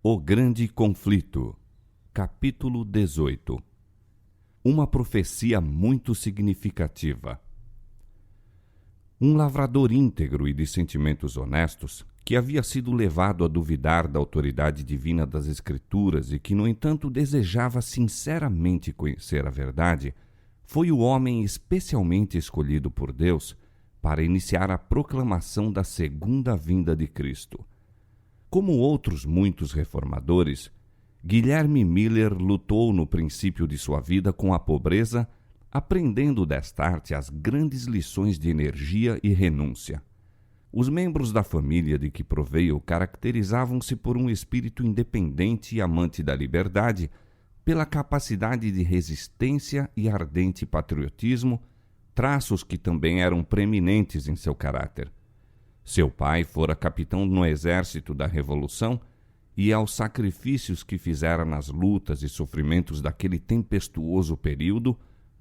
O Grande Conflito, capítulo 18. Uma profecia muito significativa. Um lavrador íntegro e de sentimentos honestos, que havia sido levado a duvidar da autoridade divina das Escrituras e que, no entanto, desejava sinceramente conhecer a verdade, foi o homem especialmente escolhido por Deus para iniciar a proclamação da segunda vinda de Cristo. Como outros muitos reformadores, Guilherme Miller lutou no princípio de sua vida com a pobreza, aprendendo desta arte as grandes lições de energia e renúncia. Os membros da família de que proveio caracterizavam-se por um espírito independente e amante da liberdade, pela capacidade de resistência e ardente patriotismo, traços que também eram preeminentes em seu caráter. Seu pai fora capitão no exército da Revolução e, aos sacrifícios que fizera nas lutas e sofrimentos daquele tempestuoso período,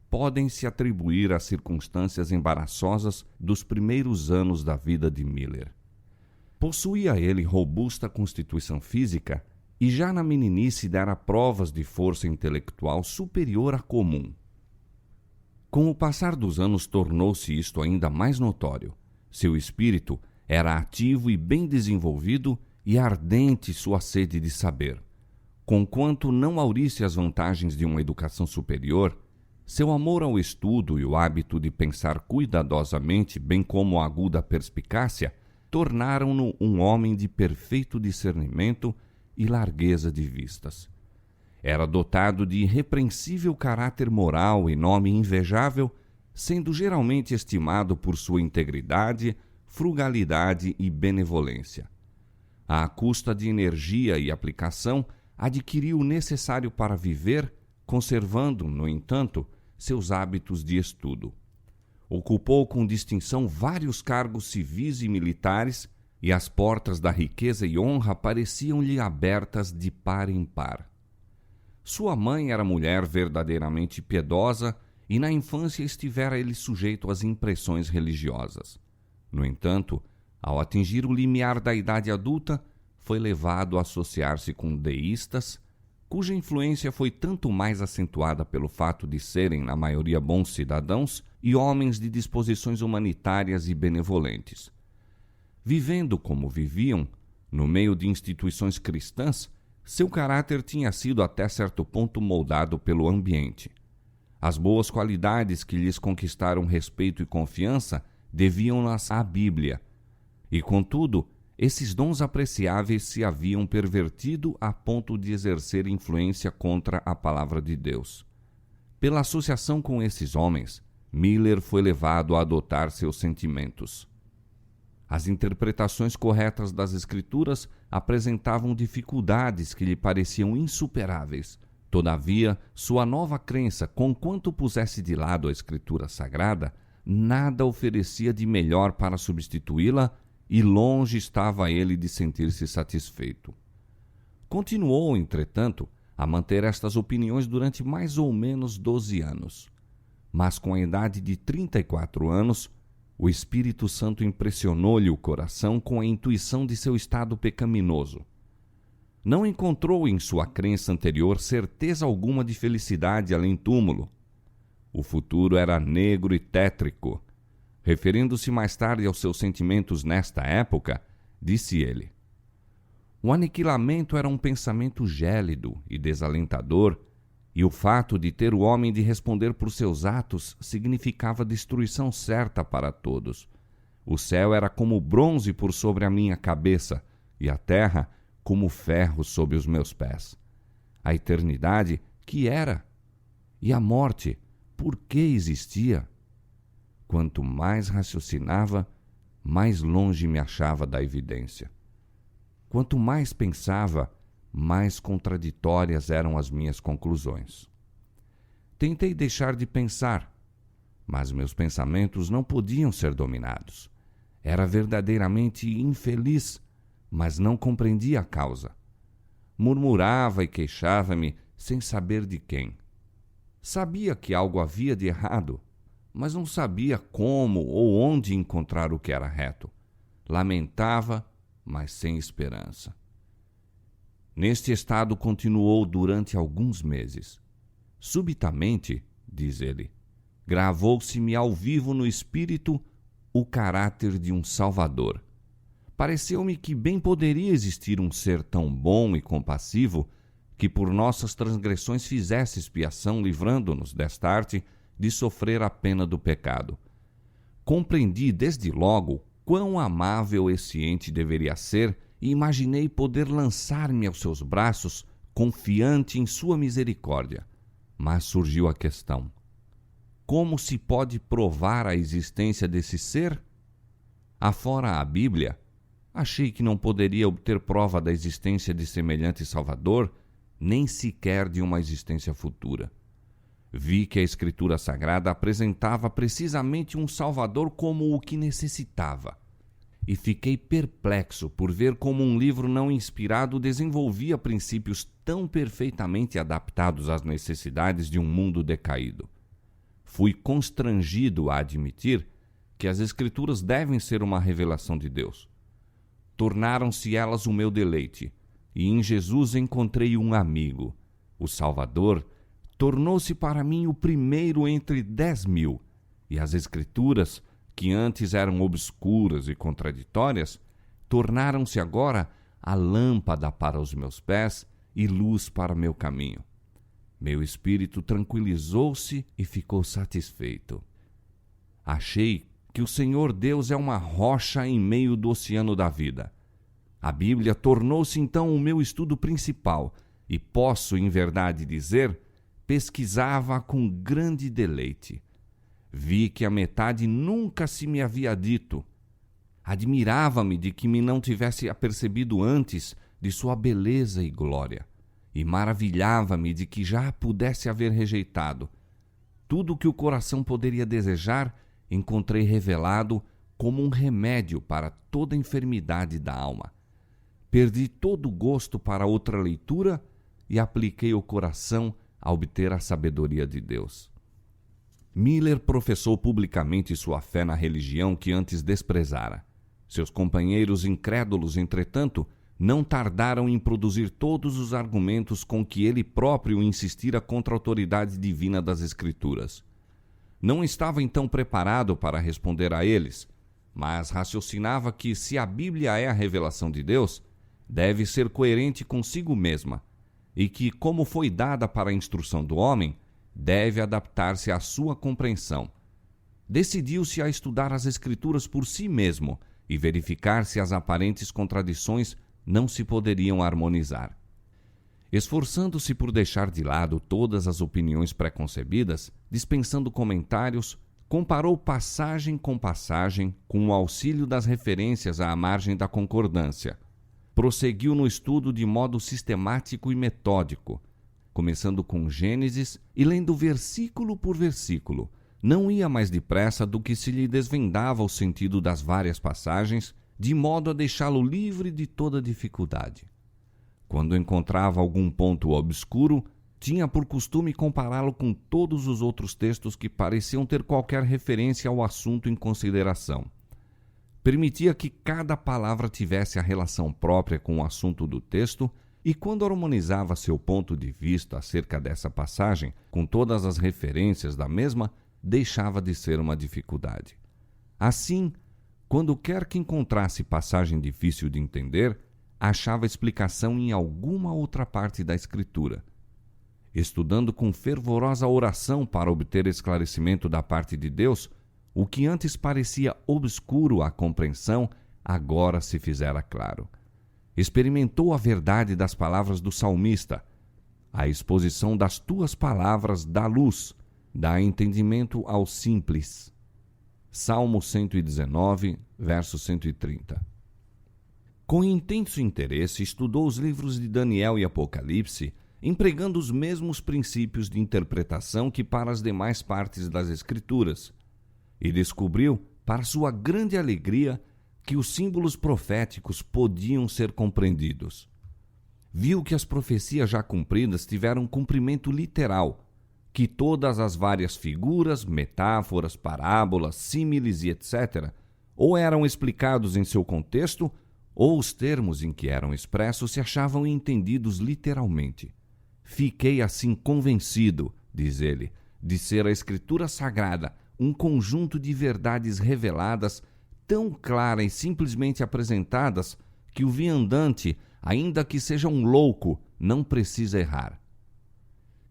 podem-se atribuir às circunstâncias embaraçosas dos primeiros anos da vida de Miller. Possuía ele robusta constituição física e já na meninice dera provas de força intelectual superior à comum. Com o passar dos anos tornou-se isto ainda mais notório. Seu espírito era ativo e bem desenvolvido e ardente sua sede de saber. Conquanto não haurisse as vantagens de uma educação superior, seu amor ao estudo e o hábito de pensar cuidadosamente, bem como a aguda perspicácia, tornaram-no um homem de perfeito discernimento e largueza de vistas. Era dotado de irrepreensível caráter moral e nome invejável, sendo geralmente estimado por sua integridade, frugalidade e benevolência. À custa de energia e aplicação, adquiriu o necessário para viver, conservando, no entanto, seus hábitos de estudo. Ocupou com distinção vários cargos civis e militares, e as portas da riqueza e honra pareciam-lhe abertas de par em par. Sua mãe era mulher verdadeiramente piedosa, e na infância estivera ele sujeito às impressões religiosas. No entanto, ao atingir o limiar da idade adulta, foi levado a associar-se com deístas, cuja influência foi tanto mais acentuada pelo fato de serem, na maioria, bons cidadãos e homens de disposições humanitárias e benevolentes. Vivendo como viviam, no meio de instituições cristãs, seu caráter tinha sido até certo ponto moldado pelo ambiente. As boas qualidades que lhes conquistaram respeito e confiança deviam-nas à Bíblia, e, contudo, esses dons apreciáveis se haviam pervertido a ponto de exercer influência contra a palavra de Deus. Pela associação com esses homens, Miller foi levado a adotar seus sentimentos. As interpretações corretas das Escrituras apresentavam dificuldades que lhe pareciam insuperáveis. Todavia, sua nova crença, conquanto pusesse de lado a Escritura Sagrada, nada oferecia de melhor para substituí-la, e longe estava ele de sentir-se satisfeito. Continuou, entretanto, a manter estas opiniões durante mais ou menos 12 anos. Mas com a idade de 34 anos, o Espírito Santo impressionou-lhe o coração com a intuição de seu estado pecaminoso. Não encontrou em sua crença anterior certeza alguma de felicidade além-túmulo. O futuro era negro e tétrico. Referindo-se mais tarde aos seus sentimentos nesta época, disse ele: o aniquilamento era um pensamento gélido e desalentador, e o fato de ter o homem de responder por seus atos significava destruição certa para todos. O céu era como bronze por sobre a minha cabeça, e a terra como ferro sob os meus pés. A eternidade, que era? E a morte, por que existia? Quanto mais raciocinava, mais longe me achava da evidência. Quanto mais pensava, mais contraditórias eram as minhas conclusões. Tentei deixar de pensar, mas meus pensamentos não podiam ser dominados. Era verdadeiramente infeliz, mas não compreendia a causa. Murmurava e queixava-me sem saber de quem. Sabia que algo havia de errado, mas não sabia como ou onde encontrar o que era reto. Lamentava, mas sem esperança. Neste estado continuou durante alguns meses. Subitamente, diz ele, gravou-se-me ao vivo no espírito o caráter de um Salvador. Pareceu-me que bem poderia existir um ser tão bom e compassivo que por nossas transgressões fizesse expiação, livrando-nos desta arte de sofrer a pena do pecado. Compreendi desde logo quão amável esse ente deveria ser e imaginei poder lançar-me aos seus braços, confiante em sua misericórdia. Mas surgiu a questão: como se pode provar a existência desse ser? Afora a Bíblia, achei que não poderia obter prova da existência de semelhante Salvador, nem sequer de uma existência futura. Vi que a Escritura Sagrada apresentava precisamente um Salvador como o que necessitava. E fiquei perplexo por ver como um livro não inspirado desenvolvia princípios tão perfeitamente adaptados às necessidades de um mundo decaído. Fui constrangido a admitir que as Escrituras devem ser uma revelação de Deus. Tornaram-se elas o meu deleite, e em Jesus encontrei um amigo. O Salvador tornou-se para mim o primeiro entre 10.000, e as Escrituras, que antes eram obscuras e contraditórias, tornaram-se agora a lâmpada para os meus pés e luz para meu caminho. Meu espírito tranquilizou-se e ficou satisfeito. Achei que o Senhor Deus é uma rocha em meio do oceano da vida. A Bíblia tornou-se então o meu estudo principal e posso, em verdade dizer, pesquisava com grande deleite. Vi que a metade nunca se me havia dito. Admirava-me de que me não tivesse apercebido antes de sua beleza e glória, e maravilhava-me de que já a pudesse haver rejeitado. Tudo o que o coração poderia desejar, encontrei revelado como um remédio para toda enfermidade da alma. Perdi todo o gosto para outra leitura e apliquei o coração a obter a sabedoria de Deus. Miller professou publicamente sua fé na religião que antes desprezara. Seus companheiros incrédulos, entretanto, não tardaram em produzir todos os argumentos com que ele próprio insistira contra a autoridade divina das Escrituras. Não estava então preparado para responder a eles, mas raciocinava que, se a Bíblia é a revelação de Deus, deve ser coerente consigo mesma, e que, como foi dada para a instrução do homem, deve adaptar-se à sua compreensão. Decidiu-se a estudar as Escrituras por si mesmo e verificar se as aparentes contradições não se poderiam harmonizar. Esforçando-se por deixar de lado todas as opiniões preconcebidas, dispensando comentários, comparou passagem com passagem com o auxílio das referências à margem da concordância. Prosseguiu no estudo de modo sistemático e metódico, começando com Gênesis e lendo versículo por versículo. Não ia mais depressa do que se lhe desvendava o sentido das várias passagens, de modo a deixá-lo livre de toda dificuldade. Quando encontrava algum ponto obscuro, tinha por costume compará-lo com todos os outros textos que pareciam ter qualquer referência ao assunto em consideração. Permitia que cada palavra tivesse a relação própria com o assunto do texto e, quando harmonizava seu ponto de vista acerca dessa passagem com todas as referências da mesma, deixava de ser uma dificuldade. Assim, quando quer que encontrasse passagem difícil de entender, achava explicação em alguma outra parte da Escritura. Estudando com fervorosa oração para obter esclarecimento da parte de Deus, o que antes parecia obscuro à compreensão, agora se fizera claro. Experimentou a verdade das palavras do salmista. A exposição das tuas palavras dá luz, dá entendimento aos simples. Salmo 119, verso 130. Com intenso interesse, estudou os livros de Daniel e Apocalipse, empregando os mesmos princípios de interpretação que para as demais partes das Escrituras, e descobriu, para sua grande alegria, que os símbolos proféticos podiam ser compreendidos. Viu que as profecias já cumpridas tiveram cumprimento literal, que todas as várias figuras, metáforas, parábolas, símiles e etc., ou eram explicados em seu contexto, ou os termos em que eram expressos se achavam entendidos literalmente. Fiquei assim convencido, diz ele, de ser a Escritura Sagrada um conjunto de verdades reveladas, tão claras e simplesmente apresentadas, que o viandante, ainda que seja um louco, não precisa errar.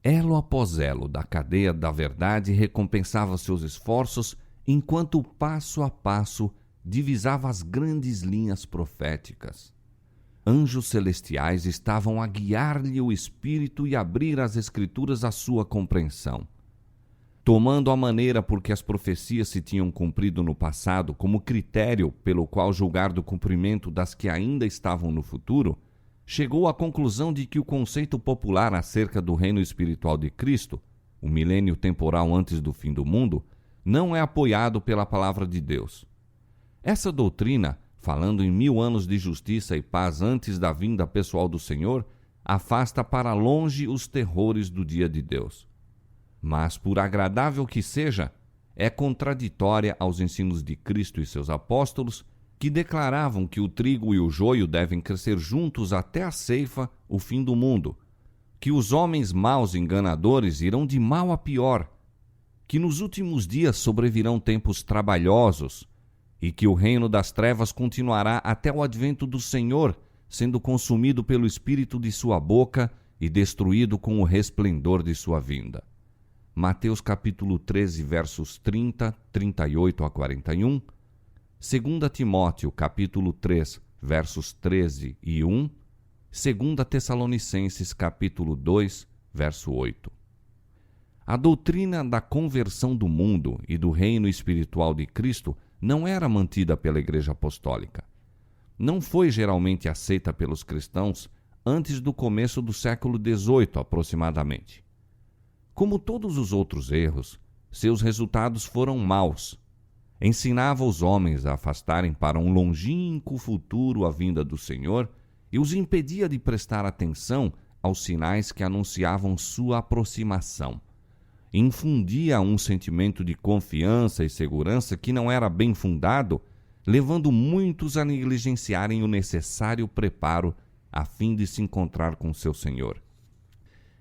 Elo após elo da cadeia da verdade recompensava seus esforços, enquanto passo a passo divisava as grandes linhas proféticas. Anjos celestiais estavam a guiar-lhe o espírito e abrir as Escrituras à sua compreensão. Tomando a maneira por que as profecias se tinham cumprido no passado como critério pelo qual julgar do cumprimento das que ainda estavam no futuro, chegou à conclusão de que o conceito popular acerca do reino espiritual de Cristo, o milênio temporal antes do fim do mundo, não é apoiado pela palavra de Deus. Essa doutrina, falando em 1000 anos de justiça e paz antes da vinda pessoal do Senhor, afasta para longe os terrores do dia de Deus. Mas, por agradável que seja, é contraditória aos ensinos de Cristo e seus apóstolos, que declaravam que o trigo e o joio devem crescer juntos até a ceifa, o fim do mundo, que os homens maus e enganadores irão de mal a pior, que nos últimos dias sobrevirão tempos trabalhosos e que o reino das trevas continuará até o advento do Senhor, sendo consumido pelo espírito de sua boca e destruído com o resplendor de sua vinda. Mateus capítulo 13, versos 30, 38 a 41, 2 Timóteo capítulo 3, versos 13 e 1, 2 Tessalonicenses capítulo 2, verso 8. A doutrina da conversão do mundo e do reino espiritual de Cristo não era mantida pela Igreja Apostólica. Não foi geralmente aceita pelos cristãos antes do começo do século XVIII, aproximadamente. Como todos os outros erros, seus resultados foram maus. Ensinava os homens a afastarem para um longínquo futuro a vinda do Senhor e os impedia de prestar atenção aos sinais que anunciavam sua aproximação. Infundia um sentimento de confiança e segurança que não era bem fundado, levando muitos a negligenciarem o necessário preparo a fim de se encontrar com seu Senhor.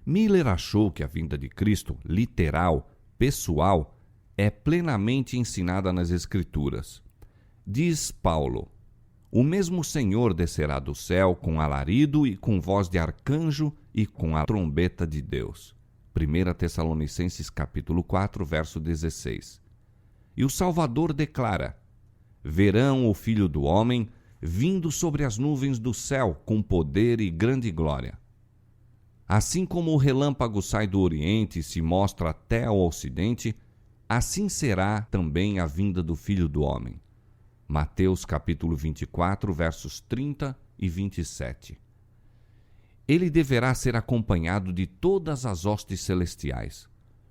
Miller achou que a vinda de Cristo, literal, pessoal, é plenamente ensinada nas Escrituras. Diz Paulo: o mesmo Senhor descerá do céu com alarido e com voz de arcanjo e com a trombeta de Deus. 1 Tessalonicenses capítulo 4, verso 16. E o Salvador declara: verão o Filho do Homem vindo sobre as nuvens do céu com poder e grande glória. Assim como o relâmpago sai do Oriente e se mostra até ao Ocidente, assim será também a vinda do Filho do Homem. Mateus capítulo 24, versos 30 e 27. Ele deverá ser acompanhado de todas as hostes celestiais.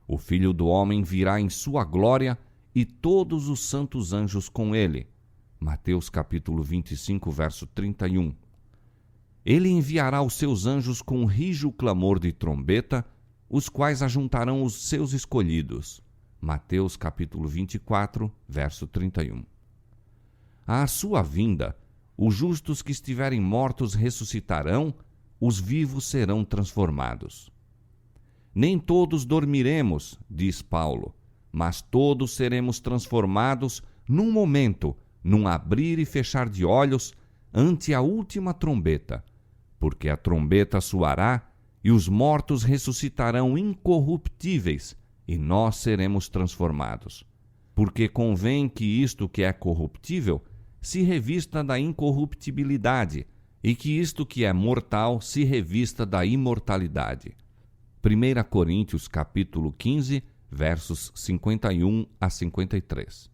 O Filho do Homem virá em sua glória e todos os santos anjos com ele. Mateus capítulo 25, verso 31. Ele enviará os seus anjos com um rijo clamor de trombeta, os quais ajuntarão os seus escolhidos. Mateus capítulo 24, verso 31. À sua vinda, os justos que estiverem mortos ressuscitarão, os vivos serão transformados. Nem todos dormiremos, diz Paulo, mas todos seremos transformados num momento, num abrir e fechar de olhos, ante a última trombeta, porque a trombeta soará e os mortos ressuscitarão incorruptíveis e nós seremos transformados. Porque convém que isto que é corruptível se revista da incorruptibilidade e que isto que é mortal se revista da imortalidade. 1 Coríntios capítulo 15, versos 51 a 53.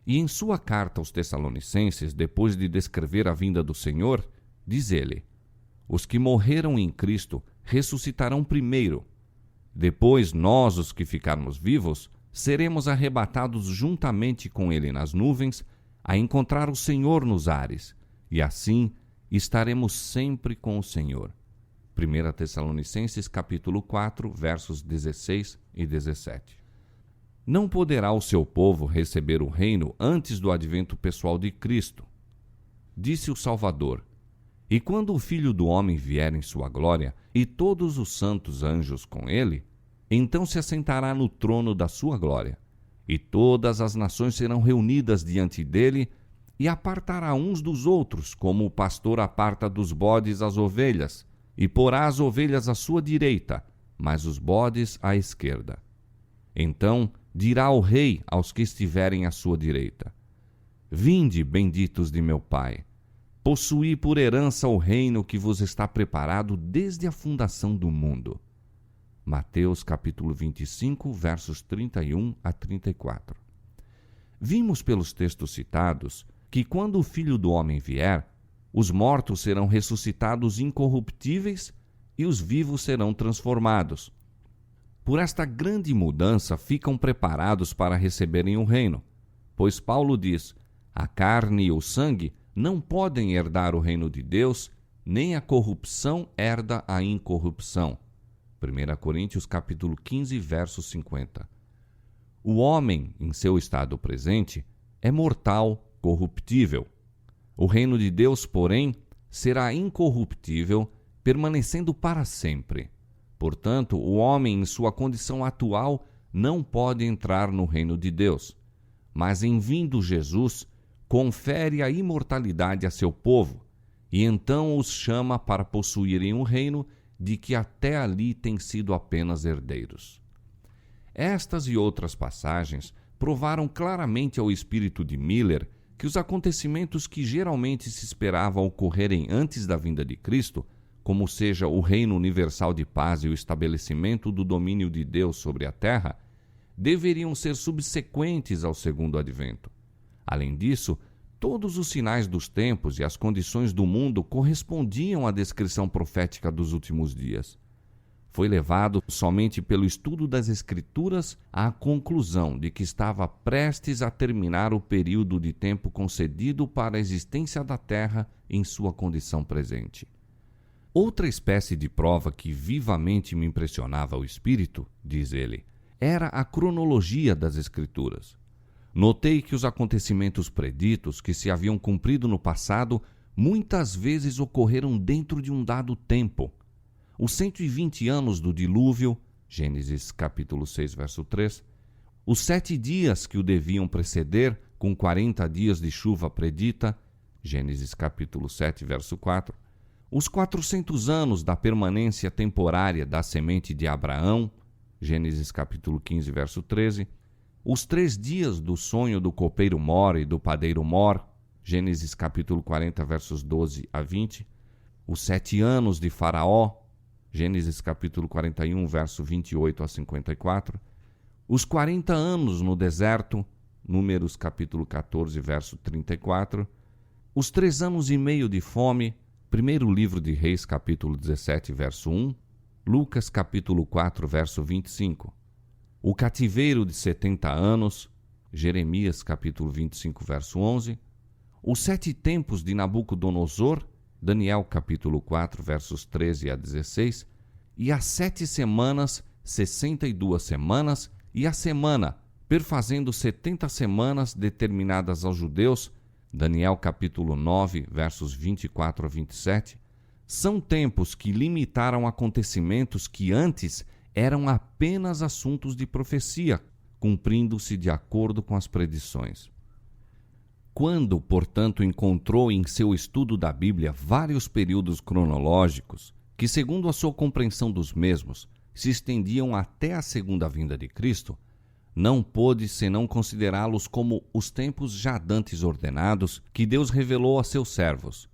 E em sua carta aos Tessalonicenses, depois de descrever a vinda do Senhor, diz ele: os que morreram em Cristo ressuscitarão primeiro. Depois nós, os que ficarmos vivos, seremos arrebatados juntamente com ele nas nuvens, a encontrar o Senhor nos ares, e assim estaremos sempre com o Senhor. 1 Tessalonicenses capítulo 4, versos 16 e 17. Não poderá o seu povo receber o reino antes do advento pessoal de Cristo. disse o Salvador: E quando o Filho do Homem vier em sua glória, e todos os santos anjos com ele, então se assentará no trono da sua glória, e todas as nações serão reunidas diante dele, e apartará uns dos outros, como o pastor aparta dos bodes as ovelhas, e porá as ovelhas à sua direita, mas os bodes à esquerda. Então dirá o rei aos que estiverem à sua direita: Vinde, benditos de meu Pai, possuí por herança o reino que vos está preparado desde a fundação do mundo. Mateus capítulo 25, versos 31 a 34. Vimos pelos textos citados que quando o Filho do Homem vier, os mortos serão ressuscitados incorruptíveis e os vivos serão transformados. Por esta grande mudança ficam preparados para receberem o reino, pois Paulo diz: a carne e o sangue não podem herdar o reino de Deus, nem a corrupção herda a incorrupção. 1 Coríntios capítulo 15, verso 50. O homem, em seu estado presente, é mortal, corruptível. O reino de Deus, porém, será incorruptível, permanecendo para sempre. Portanto, o homem, em sua condição atual, não pode entrar no reino de Deus. Mas, em vindo Jesus, confere a imortalidade a seu povo, e então os chama para possuírem um reino de que até ali têm sido apenas herdeiros. Estas e outras passagens provaram claramente ao espírito de Miller que os acontecimentos que geralmente se esperava ocorrerem antes da vinda de Cristo, como seja o reino universal de paz e o estabelecimento do domínio de Deus sobre a terra, deveriam ser subsequentes ao segundo advento. Além disso, todos os sinais dos tempos e as condições do mundo correspondiam à descrição profética dos últimos dias. Foi levado somente pelo estudo das Escrituras à conclusão de que estava prestes a terminar o período de tempo concedido para a existência da Terra em sua condição presente. Outra espécie de prova que vivamente me impressionava o espírito, diz ele, era a cronologia das Escrituras. Notei que os acontecimentos preditos que se haviam cumprido no passado muitas vezes ocorreram dentro de um dado tempo. Os 120 anos do dilúvio, Gênesis capítulo 6, verso 3, os 7 dias que o deviam preceder, com 40 dias de chuva predita, Gênesis capítulo 7, verso 4, os 400 anos da permanência temporária da semente de Abraão, Gênesis capítulo 15, verso 13, os 3 dias do sonho do copeiro Mor e do padeiro Mor, Gênesis capítulo 40, versos 12 a 20, os 7 anos de Faraó, Gênesis capítulo 41, verso 28 a 54, os 40 anos no deserto, Números capítulo 14, verso 34, os 3 anos e meio de fome, primeiro livro de Reis capítulo 17, verso 1, Lucas capítulo 4, verso 25, o cativeiro de 70 anos, Jeremias capítulo 25, verso 11, os 7 tempos de Nabucodonosor, Daniel capítulo 4, versos 13 a 16, e as 7 semanas, 62 semanas, e a semana, perfazendo 70 semanas determinadas aos judeus, Daniel capítulo 9, versos 24 a 27, são tempos que limitaram acontecimentos que antes eram apenas assuntos de profecia, cumprindo-se de acordo com as predições. Quando, portanto, encontrou em seu estudo da Bíblia vários períodos cronológicos que, segundo a sua compreensão dos mesmos, se estendiam até a segunda vinda de Cristo, não pôde senão considerá-los como os tempos já dantes ordenados que Deus revelou a seus servos.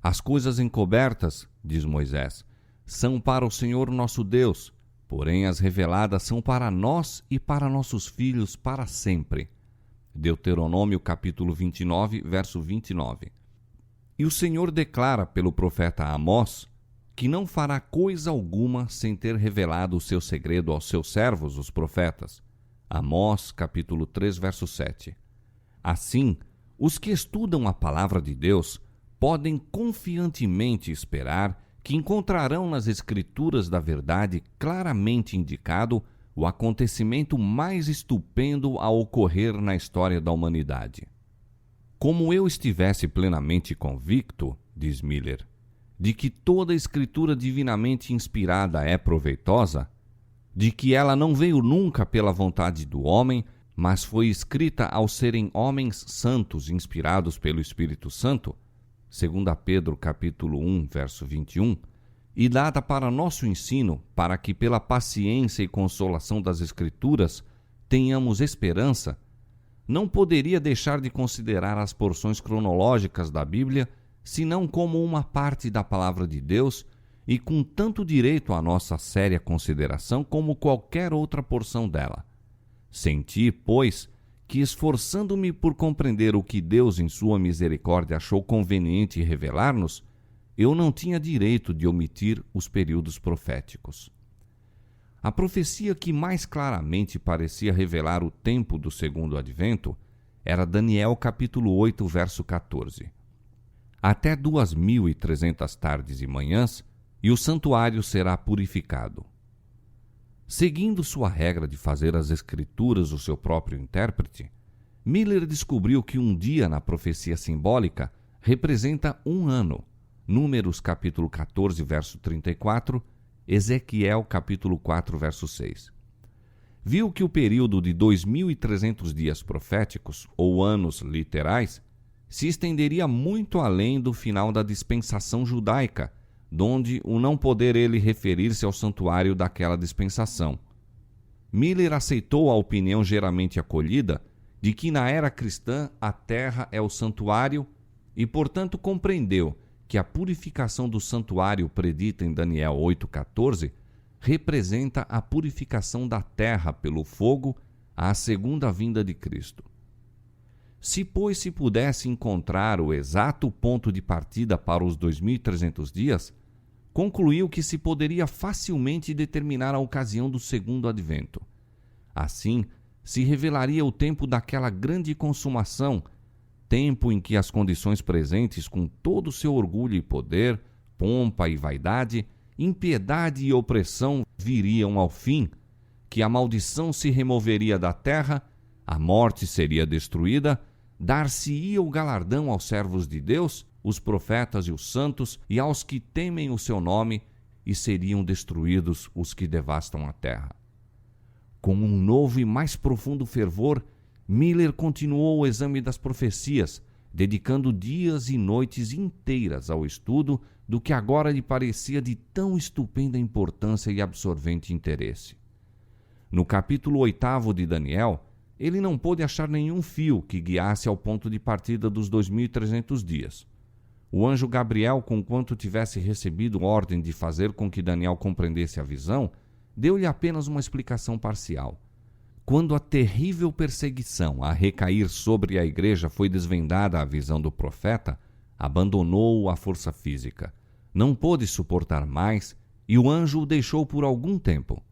As coisas encobertas, diz Moisés, são para o Senhor nosso Deus, porém as reveladas são para nós e para nossos filhos para sempre. Deuteronômio capítulo 29, verso 29. E o Senhor declara pelo profeta Amós que não fará coisa alguma sem ter revelado o seu segredo aos seus servos, os profetas. Amós capítulo 3, verso 7. Assim, os que estudam a palavra de Deus podem confiantemente esperar que encontrarão nas Escrituras da verdade claramente indicado o acontecimento mais estupendo a ocorrer na história da humanidade. Como eu estivesse plenamente convicto, diz Miller, de que toda a escritura divinamente inspirada é proveitosa, de que ela não veio nunca pela vontade do homem, mas foi escrita ao serem homens santos inspirados pelo Espírito Santo, 2 Pedro capítulo 1, verso 21, e dada para nosso ensino, para que pela paciência e consolação das Escrituras tenhamos esperança, não poderia deixar de considerar as porções cronológicas da Bíblia, senão como uma parte da Palavra de Deus e com tanto direito à nossa séria consideração como qualquer outra porção dela. Senti, pois, que esforçando-me por compreender o que Deus em sua misericórdia achou conveniente revelar-nos, eu não tinha direito de omitir os períodos proféticos. A profecia que mais claramente parecia revelar o tempo do segundo advento era Daniel capítulo 8, verso 14. Até 2.300 tardes e manhãs, e o santuário será purificado. Seguindo sua regra de fazer as Escrituras o seu próprio intérprete, Miller descobriu que um dia na profecia simbólica representa um ano. Números capítulo 14, verso 34, Ezequiel capítulo 4, verso 6. Viu que o período de 2.300 dias proféticos, ou anos literais, se estenderia muito além do final da dispensação judaica, donde o não poder ele referir-se ao santuário daquela dispensação. Miller aceitou a opinião geralmente acolhida de que na era cristã a terra é o santuário e, portanto, compreendeu que a purificação do santuário predita em Daniel 8,14 representa a purificação da terra pelo fogo à segunda vinda de Cristo. Se, pois, se pudesse encontrar o exato ponto de partida para os 2.300 dias, concluiu que se poderia facilmente determinar a ocasião do segundo advento. Assim, se revelaria o tempo daquela grande consumação, tempo em que as condições presentes, com todo o seu orgulho e poder, pompa e vaidade, impiedade e opressão viriam ao fim, que a maldição se removeria da terra, a morte seria destruída, dar-se-ia o galardão aos servos de Deus, os profetas e os santos, e aos que temem o seu nome, e seriam destruídos os que devastam a terra. Com um novo e mais profundo fervor, Miller continuou o exame das profecias, dedicando dias e noites inteiras ao estudo do que agora lhe parecia de tão estupenda importância e absorvente interesse. No capítulo 8 de Daniel, ele não pôde achar nenhum fio que guiasse ao ponto de partida dos 2.300 dias. O anjo Gabriel, conquanto tivesse recebido ordem de fazer com que Daniel compreendesse a visão, deu-lhe apenas uma explicação parcial. Quando a terrível perseguição a recair sobre a igreja foi desvendada à visão do profeta, abandonou a força física. Não pôde suportar mais e o anjo o deixou por algum tempo.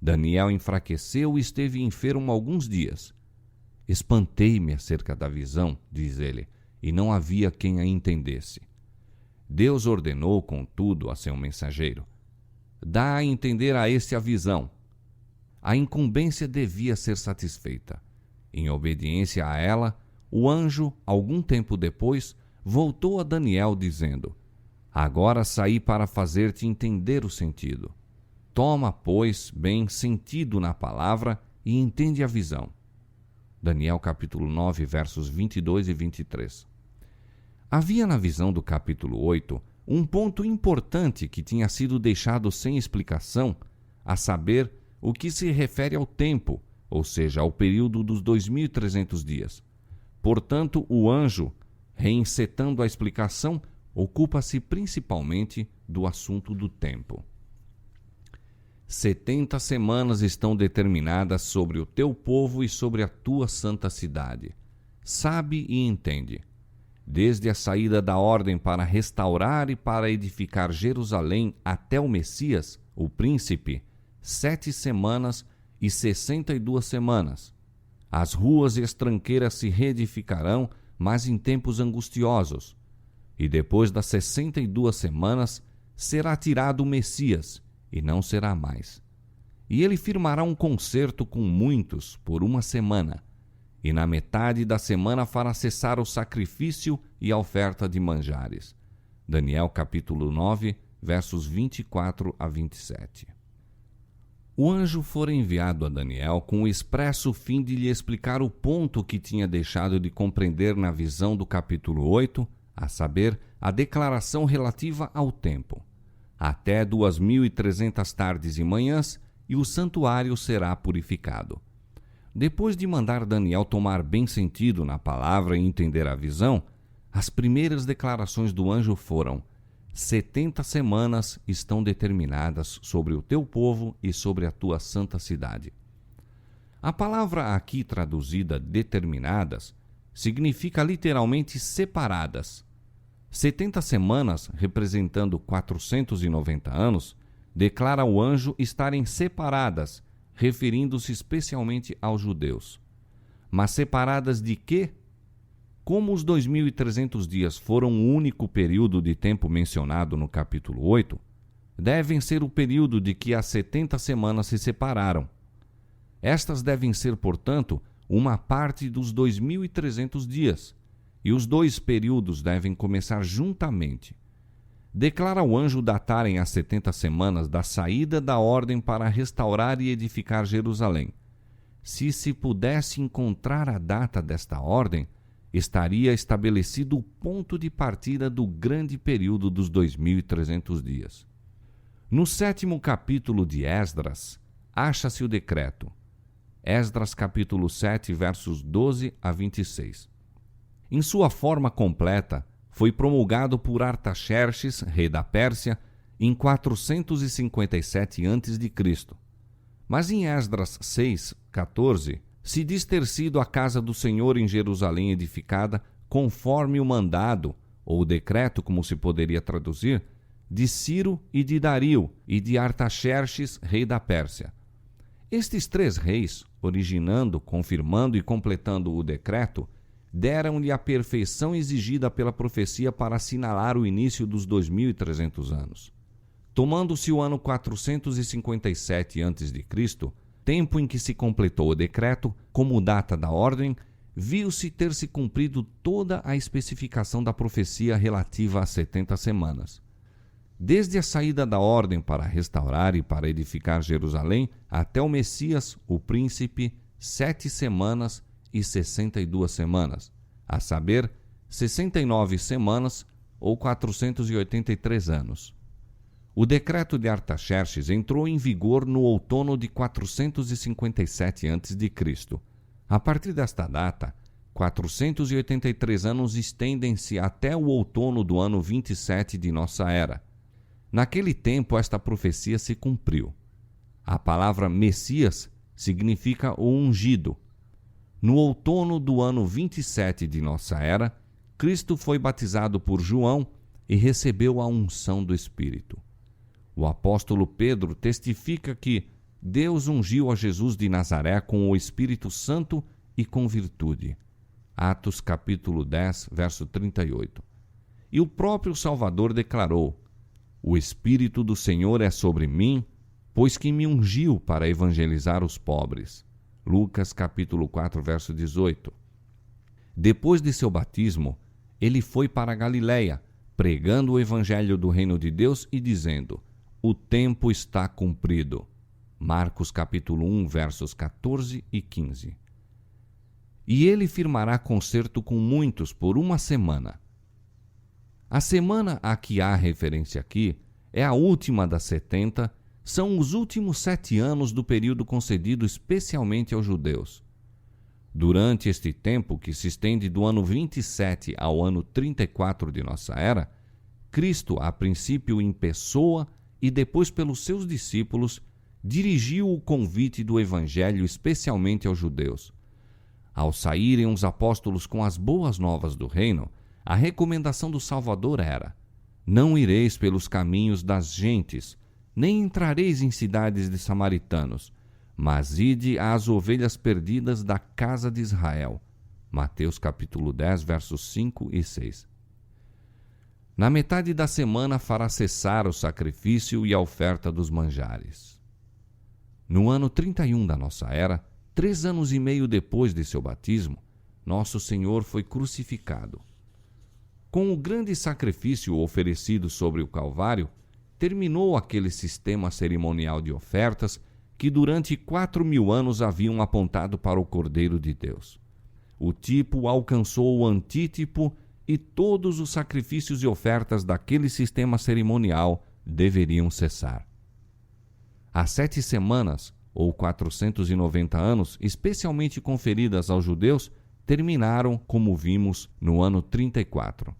Daniel enfraqueceu e esteve enfermo alguns dias. Espantei-me acerca da visão, diz ele, e não havia quem a entendesse. Deus ordenou, contudo, a seu mensageiro: dá a entender a este a visão. A incumbência devia ser satisfeita. Em obediência a ela, o anjo, algum tempo depois, voltou a Daniel dizendo: agora saí para fazer-te entender o sentido. Toma, pois, bem sentido na palavra e entende a visão. Daniel capítulo 9, versos 22 e 23. Havia na visão do capítulo 8 um ponto importante que tinha sido deixado sem explicação, a saber, o que se refere ao tempo, ou seja, ao período dos 2.300 dias. Portanto, o anjo, reencetando a explicação, ocupa-se principalmente do assunto do tempo. 70 semanas estão determinadas sobre o teu povo e sobre a tua santa cidade. Sabe e entende. Desde a saída da ordem para restaurar e para edificar Jerusalém até o Messias, o príncipe, 7 semanas e 62 semanas. As ruas e as tranqueiras se reedificarão, mas em tempos angustiosos. E depois das 62 semanas, será tirado o Messias, e não será mais. E ele firmará um concerto com muitos por 1 semana, e na metade da semana fará cessar o sacrifício e a oferta de manjares. Daniel capítulo 9, versos 24 a 27. O anjo fora enviado a Daniel com o expresso fim de lhe explicar o ponto que tinha deixado de compreender na visão do capítulo 8, a saber, a declaração relativa ao tempo. Até 2.300 tardes e manhãs, e o santuário será purificado. Depois de mandar Daniel tomar bem sentido na palavra e entender a visão, as primeiras declarações do anjo foram: 70 semanas estão determinadas sobre o teu povo e sobre a tua santa cidade. A palavra aqui traduzida determinadas significa literalmente separadas. 70 semanas, representando 490 anos, declara o anjo estarem separadas, referindo-se especialmente aos judeus. Mas separadas de quê? Como os 2.300 dias foram o único período de tempo mencionado no capítulo 8, devem ser o período de que as 70 semanas se separaram. Estas devem ser, portanto, uma parte dos 2.300 dias, e os dois períodos devem começar juntamente. Declara o anjo datarem as 70 semanas da saída da ordem para restaurar e edificar Jerusalém. Se pudesse encontrar a data desta ordem, estaria estabelecido o ponto de partida do grande período dos 2.300 dias. No 7º capítulo de Esdras, acha-se o decreto. Esdras capítulo 7, versos 12 a 26. Em sua forma completa, foi promulgado por Artaxerxes, rei da Pérsia, em 457 a.C. Mas em Esdras 6, 14, se diz ter sido a casa do Senhor em Jerusalém edificada conforme o mandado, ou decreto, como se poderia traduzir, de Ciro e de Dario e de Artaxerxes, rei da Pérsia. Estes três reis, originando, confirmando e completando o decreto, deram-lhe a perfeição exigida pela profecia para assinalar o início dos 2.300 anos. Tomando-se o ano 457 a.C., tempo em que se completou o decreto, como data da ordem, viu-se ter se cumprido toda a especificação da profecia relativa às 70 semanas. Desde a saída da ordem para restaurar e para edificar Jerusalém, até o Messias, o príncipe, 7 semanas e 62 semanas, a saber, 69 semanas ou 483 anos. O decreto de Artaxerxes entrou em vigor no outono de 457 a.C. A partir desta data, 483 anos estendem-se até o outono do ano 27 de nossa era. Naquele tempo, esta profecia se cumpriu. A palavra Messias significa o ungido. No outono do ano 27 de nossa era, Cristo foi batizado por João e recebeu a unção do Espírito. O apóstolo Pedro testifica que Deus ungiu a Jesus de Nazaré com o Espírito Santo e com virtude. Atos capítulo 10, verso 38. E o próprio Salvador declarou: O Espírito do Senhor é sobre mim, pois que me ungiu para evangelizar os pobres. Lucas capítulo 4, verso 18. Depois de seu batismo, ele foi para a Galiléia, pregando o evangelho do reino de Deus e dizendo: O tempo está cumprido. Marcos capítulo 1, versos 14 e 15. E ele firmará concerto com muitos por 1 semana. A semana a que há referência aqui é a última das 70, são os últimos 7 anos do período concedido especialmente aos judeus. Durante este tempo, que se estende do ano 27 ao ano 34 de nossa era, Cristo, a princípio em pessoa e depois pelos seus discípulos, dirigiu o convite do Evangelho especialmente aos judeus. Ao saírem os apóstolos com as boas novas do reino, a recomendação do Salvador era: Não ireis pelos caminhos das gentes, nem entrareis em cidades de samaritanos, mas ide às ovelhas perdidas da casa de Israel. Mateus capítulo 10, versos 5 e 6. Na metade da semana fará cessar o sacrifício e a oferta dos manjares. No ano 31 da nossa era, 3 anos e meio depois de seu batismo, nosso Senhor foi crucificado. Com o grande sacrifício oferecido sobre o Calvário, terminou aquele sistema cerimonial de ofertas que durante 4.000 anos haviam apontado para o Cordeiro de Deus. O tipo alcançou o antítipo e todos os sacrifícios e ofertas daquele sistema cerimonial deveriam cessar. As 7 semanas, ou 490 anos, especialmente conferidas aos judeus, terminaram, como vimos, no ano 34.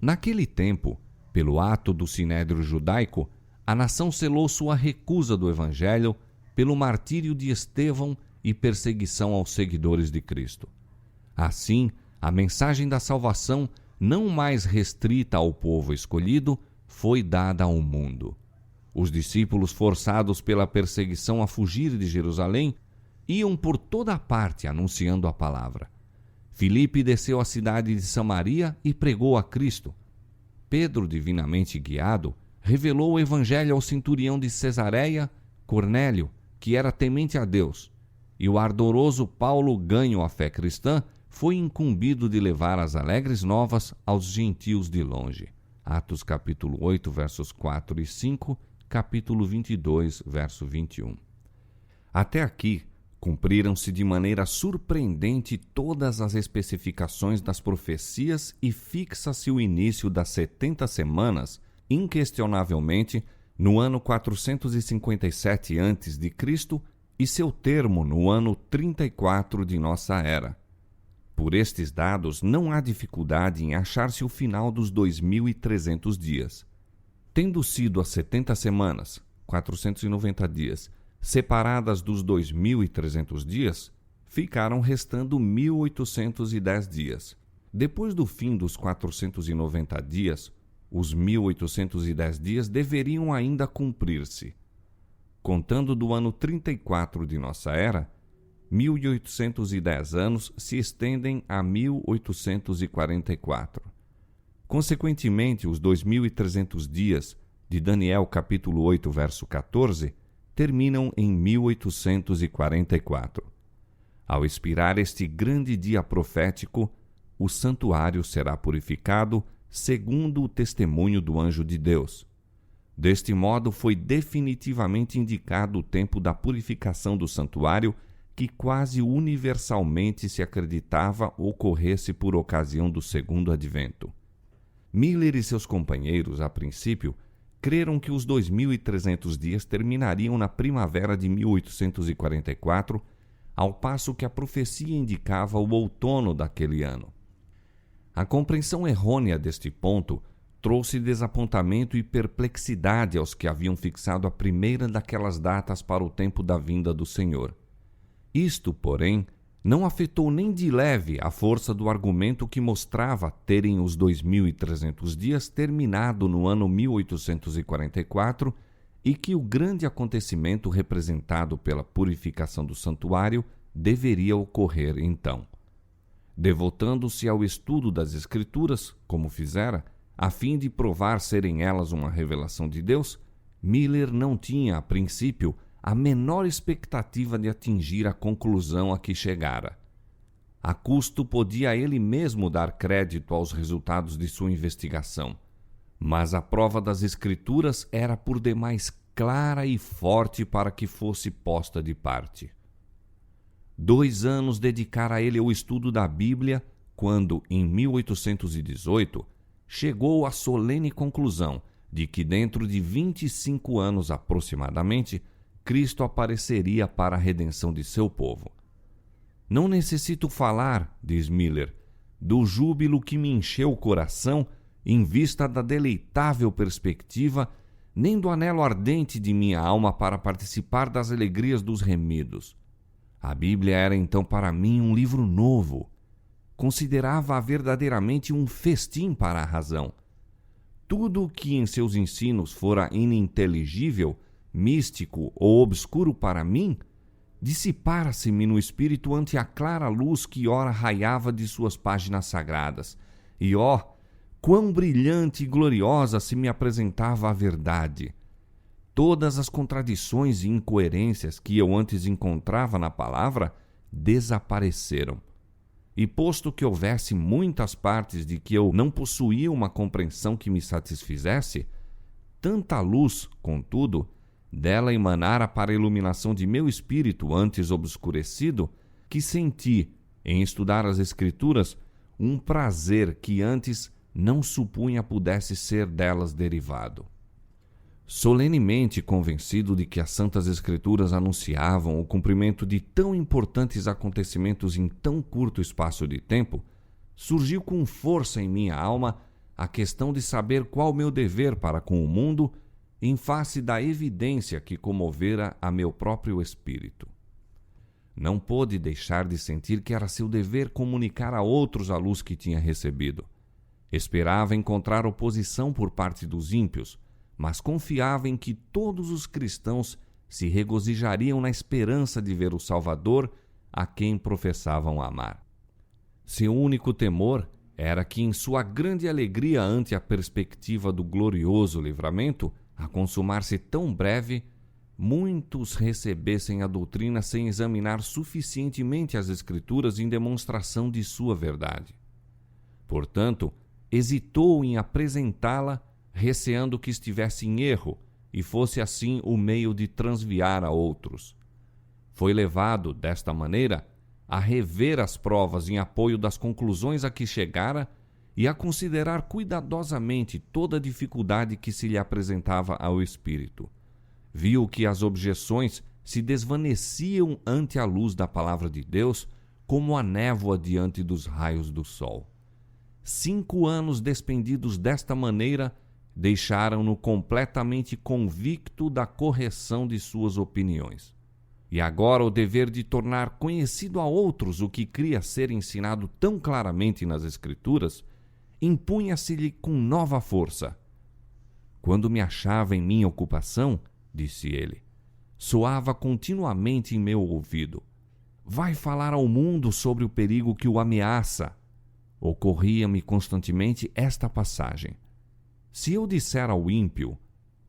Naquele tempo, pelo ato do Sinédrio Judaico, a nação selou sua recusa do Evangelho pelo martírio de Estevão e perseguição aos seguidores de Cristo. Assim, a mensagem da salvação, não mais restrita ao povo escolhido, foi dada ao mundo. Os discípulos, forçados pela perseguição a fugir de Jerusalém, iam por toda parte anunciando a palavra. Filipe desceu à cidade de Samaria e pregou a Cristo. Pedro, divinamente guiado, revelou o evangelho ao centurião de Cesareia, Cornélio, que era temente a Deus, e o ardoroso Paulo, ganho à fé cristã, foi incumbido de levar as alegres novas aos gentios de longe. Atos capítulo 8, versos 4 e 5, capítulo 22, verso 21. Até aqui, cumpriram-se de maneira surpreendente todas as especificações das profecias e fixa-se o início das 70 semanas, inquestionavelmente, no ano 457 a.C. e seu termo no ano 34 de nossa era. Por estes dados, não há dificuldade em achar-se o final dos 2.300 dias. Tendo sido as 70 semanas, 490 dias, separadas dos 2.300 dias, ficaram restando 1.810 dias. Depois do fim dos 490 dias, os 1.810 dias deveriam ainda cumprir-se. Contando do ano 34 de nossa era, 1.810 anos se estendem a 1.844. Consequentemente, os 2.300 dias de Daniel capítulo 8, verso 14, terminam em 1844. Ao expirar este grande dia profético, o santuário será purificado segundo o testemunho do anjo de Deus. Deste modo, foi definitivamente indicado o tempo da purificação do santuário, que quase universalmente se acreditava ocorresse por ocasião do segundo advento. Miller e seus companheiros, a princípio, creram que os 2.300 dias terminariam na primavera de 1844, ao passo que a profecia indicava o outono daquele ano. A compreensão errônea deste ponto trouxe desapontamento e perplexidade aos que haviam fixado a primeira daquelas datas para o tempo da vinda do Senhor. Isto, porém, não afetou nem de leve a força do argumento que mostrava terem os 2.300 dias terminado no ano 1844 e que o grande acontecimento representado pela purificação do santuário deveria ocorrer então. Devotando-se ao estudo das Escrituras, como fizera, a fim de provar serem elas uma revelação de Deus, Miller não tinha, a princípio, a menor expectativa de atingir a conclusão a que chegara. A custo podia ele mesmo dar crédito aos resultados de sua investigação, mas a prova das Escrituras era por demais clara e forte para que fosse posta de parte. 2 anos dedicara ele ao estudo da Bíblia, quando, em 1818, chegou à solene conclusão de que dentro de 25 anos aproximadamente, Cristo apareceria para a redenção de seu povo. Não necessito falar, diz Miller, do júbilo que me encheu o coração em vista da deleitável perspectiva, nem do anelo ardente de minha alma para participar das alegrias dos remidos. A Bíblia era então para mim um livro novo. Considerava-a verdadeiramente um festim para a razão. Tudo o que em seus ensinos fora ininteligível, místico ou obscuro para mim, dissipara-se-me no espírito ante a clara luz que ora raiava de suas páginas sagradas. E, quão brilhante e gloriosa se me apresentava a verdade! Todas as contradições e incoerências que eu antes encontrava na palavra desapareceram. E posto que houvesse muitas partes de que eu não possuía uma compreensão que me satisfizesse, tanta luz, contudo, dela emanara para a iluminação de meu espírito antes obscurecido, que senti, em estudar as Escrituras, um prazer que antes não supunha pudesse ser delas derivado. Solenemente convencido de que as Santas Escrituras anunciavam o cumprimento de tão importantes acontecimentos em tão curto espaço de tempo, surgiu com força em minha alma a questão de saber qual meu dever para com o mundo em face da evidência que comovera a meu próprio espírito. Não pôde deixar de sentir que era seu dever comunicar a outros a luz que tinha recebido. Esperava encontrar oposição por parte dos ímpios, mas confiava em que todos os cristãos se regozijariam na esperança de ver o Salvador a quem professavam amar. Seu único temor era que, em sua grande alegria ante a perspectiva do glorioso livramento, a consumar-se tão breve, muitos recebessem a doutrina sem examinar suficientemente as Escrituras em demonstração de sua verdade. Portanto, hesitou em apresentá-la, receando que estivesse em erro e fosse assim o meio de transviar a outros. Foi levado, desta maneira, a rever as provas em apoio das conclusões a que chegara e a considerar cuidadosamente toda a dificuldade que se lhe apresentava ao espírito. Viu que as objeções se desvaneciam ante a luz da palavra de Deus como a névoa diante dos raios do sol. 5 anos despendidos desta maneira deixaram-no completamente convicto da correção de suas opiniões. E agora o dever de tornar conhecido a outros o que cria ser ensinado tão claramente nas Escrituras impunha-se-lhe com nova força. Quando me achava em minha ocupação, disse ele, soava continuamente em meu ouvido: vai falar ao mundo sobre o perigo que o ameaça. Ocorria-me constantemente esta passagem: se eu disser ao ímpio,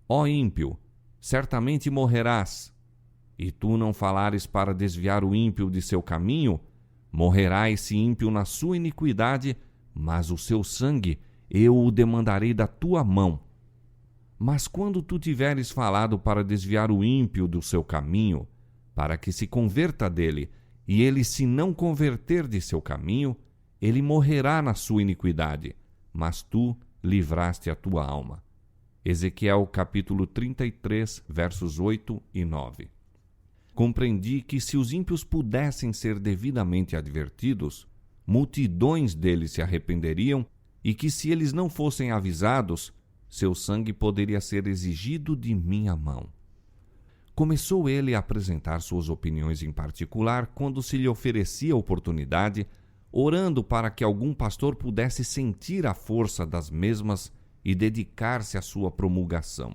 ó ímpio, certamente morrerás, e tu não falares para desviar o ímpio de seu caminho, morrerá esse ímpio na sua iniquidade, mas o seu sangue eu o demandarei da tua mão. Mas quando tu tiveres falado para desviar o ímpio do seu caminho, para que se converta dele, e ele se não converter de seu caminho, ele morrerá na sua iniquidade, mas tu livraste a tua alma. Ezequiel capítulo 33, versos 8 e 9. Compreendi que se os ímpios pudessem ser devidamente advertidos, multidões deles se arrependeriam e que se eles não fossem avisados, seu sangue poderia ser exigido de minha mão. Começou ele a apresentar suas opiniões em particular quando se lhe oferecia a oportunidade, orando para que algum pastor pudesse sentir a força das mesmas e dedicar-se à sua promulgação.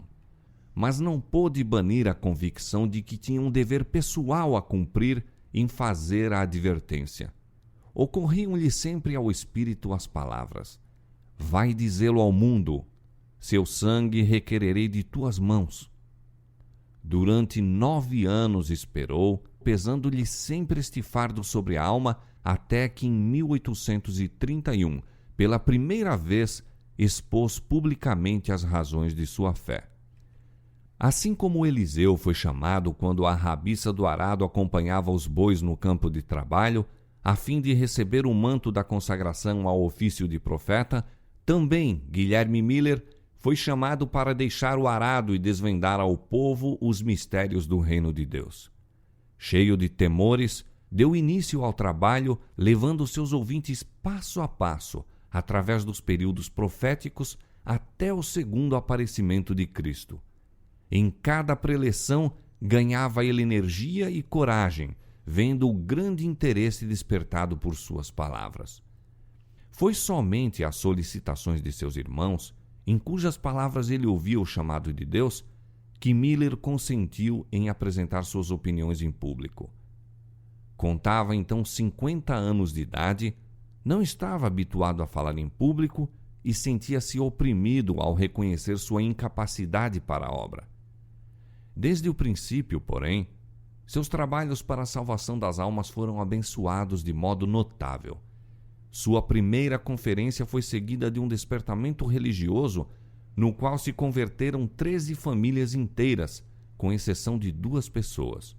Mas não pôde banir a convicção de que tinha um dever pessoal a cumprir em fazer a advertência. Ocorriam-lhe sempre ao espírito as palavras: vai dizê-lo ao mundo, seu sangue requererei de tuas mãos. Durante 9 anos esperou, pesando-lhe sempre este fardo sobre a alma, até que em 1831, pela primeira vez, expôs publicamente as razões de sua fé. Assim como Eliseu foi chamado quando a rabiça do arado acompanhava os bois no campo de trabalho, a fim de receber o manto da consagração ao ofício de profeta, também Guilherme Miller foi chamado para deixar o arado e desvendar ao povo os mistérios do reino de Deus. Cheio de temores, deu início ao trabalho, levando seus ouvintes passo a passo, através dos períodos proféticos, até o segundo aparecimento de Cristo. Em cada preleção, ganhava ele energia e coragem, vendo o grande interesse despertado por suas palavras. Foi somente às solicitações de seus irmãos, em cujas palavras ele ouvia o chamado de Deus, que Miller consentiu em apresentar suas opiniões em público. Contava então 50 anos de idade, não estava habituado a falar em público e sentia-se oprimido ao reconhecer sua incapacidade para a obra. Desde o princípio, porém, seus trabalhos para a salvação das almas foram abençoados de modo notável. Sua primeira conferência foi seguida de um despertamento religioso no qual se converteram 13 famílias inteiras, com exceção de 2 pessoas.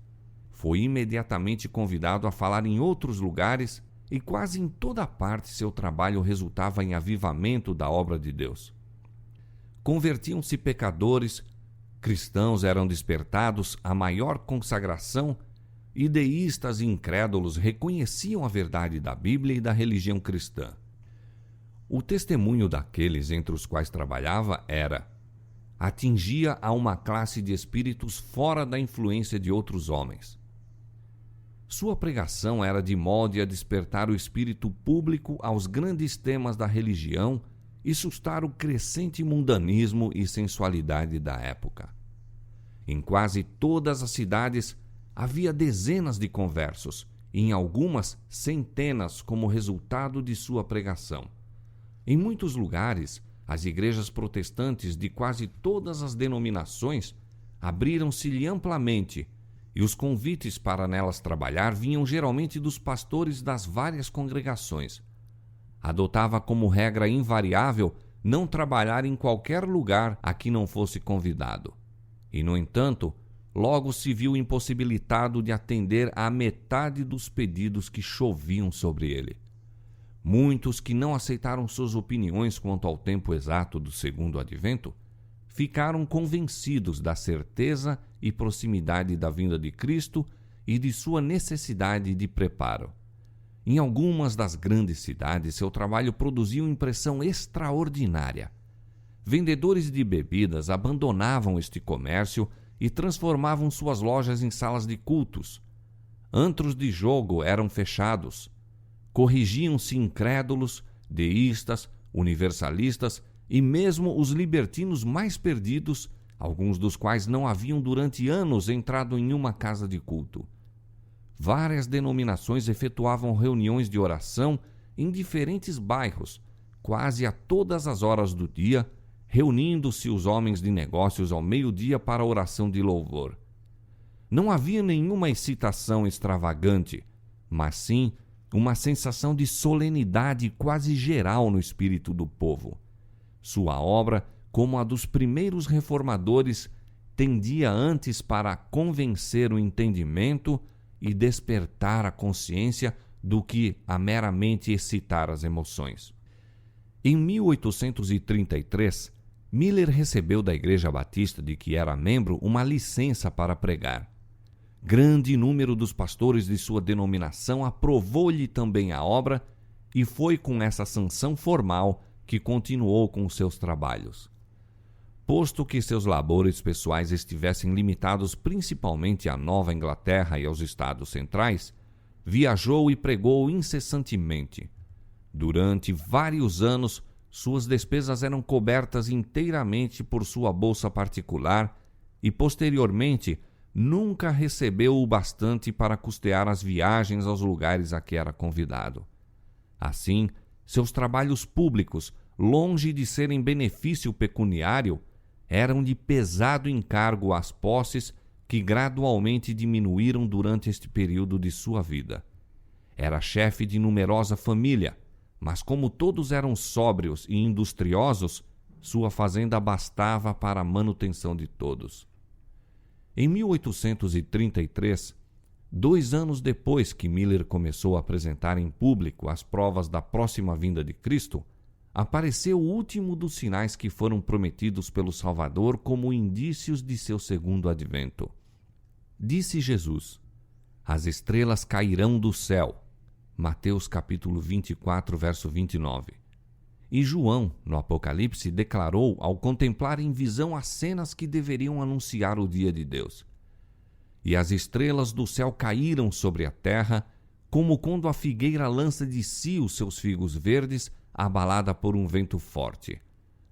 Foi imediatamente convidado a falar em outros lugares e quase em toda parte seu trabalho resultava em avivamento da obra de Deus. Convertiam-se pecadores, cristãos eram despertados à maior consagração e deístas e incrédulos reconheciam a verdade da Bíblia e da religião cristã. O testemunho daqueles entre os quais trabalhava atingia a uma classe de espíritos fora da influência de outros homens. Sua pregação era de modo a despertar o espírito público aos grandes temas da religião e sustar o crescente mundanismo e sensualidade da época. Em quase todas as cidades havia dezenas de conversos, e em algumas centenas como resultado de sua pregação. Em muitos lugares, as igrejas protestantes de quase todas as denominações abriram-se-lhe amplamente, e os convites para nelas trabalhar vinham geralmente dos pastores das várias congregações. Adotava como regra invariável não trabalhar em qualquer lugar a que não fosse convidado. E, no entanto, logo se viu impossibilitado de atender à metade dos pedidos que choviam sobre ele. Muitos que não aceitaram suas opiniões quanto ao tempo exato do segundo advento ficaram convencidos da certeza e proximidade da vinda de Cristo e de sua necessidade de preparo. Em algumas das grandes cidades, seu trabalho produziu impressão extraordinária. Vendedores de bebidas abandonavam este comércio e transformavam suas lojas em salas de cultos. Antros de jogo eram fechados. Corrigiam-se incrédulos, deístas, universalistas e mesmo os libertinos mais perdidos, alguns dos quais não haviam durante anos entrado em uma casa de culto. Várias denominações efetuavam reuniões de oração em diferentes bairros, quase a todas as horas do dia, reunindo-se os homens de negócios ao meio-dia para a oração de louvor. Não havia nenhuma excitação extravagante, mas sim uma sensação de solenidade quase geral no espírito do povo. Sua obra, como a dos primeiros reformadores, tendia antes para convencer o entendimento e despertar a consciência do que a meramente excitar as emoções. Em 1833, Miller recebeu da Igreja Batista de que era membro uma licença para pregar. Grande número dos pastores de sua denominação aprovou-lhe também a obra e foi com essa sanção formal que continuou com seus trabalhos. Posto que seus labores pessoais estivessem limitados principalmente à Nova Inglaterra e aos Estados Centrais, viajou e pregou incessantemente. Durante vários anos, suas despesas eram cobertas inteiramente por sua bolsa particular e, posteriormente, nunca recebeu o bastante para custear as viagens aos lugares a que era convidado. Assim, seus trabalhos públicos, longe de serem benefício pecuniário, eram de pesado encargo às posses que gradualmente diminuíram durante este período de sua vida. Era chefe de numerosa família, mas como todos eram sóbrios e industriosos, sua fazenda bastava para a manutenção de todos. Em 1833, 2 anos depois que Miller começou a apresentar em público as provas da próxima vinda de Cristo, apareceu o último dos sinais que foram prometidos pelo Salvador como indícios de seu segundo advento. Disse Jesus: as estrelas cairão do céu. Mateus capítulo 24, verso 29. E João, no Apocalipse, declarou ao contemplar em visão as cenas que deveriam anunciar o dia de Deus. E as estrelas do céu caíram sobre a terra, como quando a figueira lança de si os seus figos verdes, abalada por um vento forte.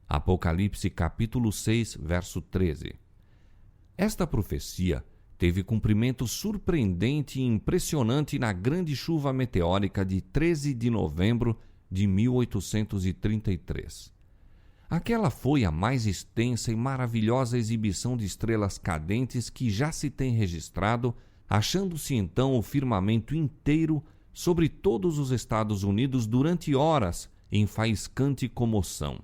Apocalipse capítulo 6, verso 13. Esta profecia teve cumprimento surpreendente e impressionante na grande chuva meteórica de 13 de novembro de 1833. Aquela foi a mais extensa e maravilhosa exibição de estrelas cadentes que já se tem registrado, achando-se então o firmamento inteiro sobre todos os Estados Unidos durante horas em faiscante comoção.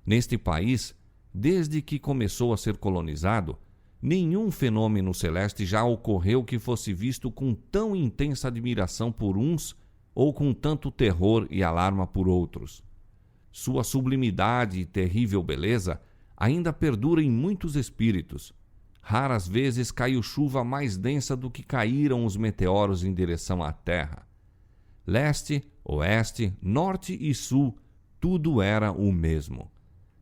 Neste país, desde que começou a ser colonizado, nenhum fenômeno celeste já ocorreu que fosse visto com tão intensa admiração por uns ou com tanto terror e alarma por outros. Sua sublimidade e terrível beleza ainda perdura em muitos espíritos. Raras vezes caiu chuva mais densa do que caíram os meteoros em direção à Terra. Leste, oeste, norte e sul, tudo era o mesmo.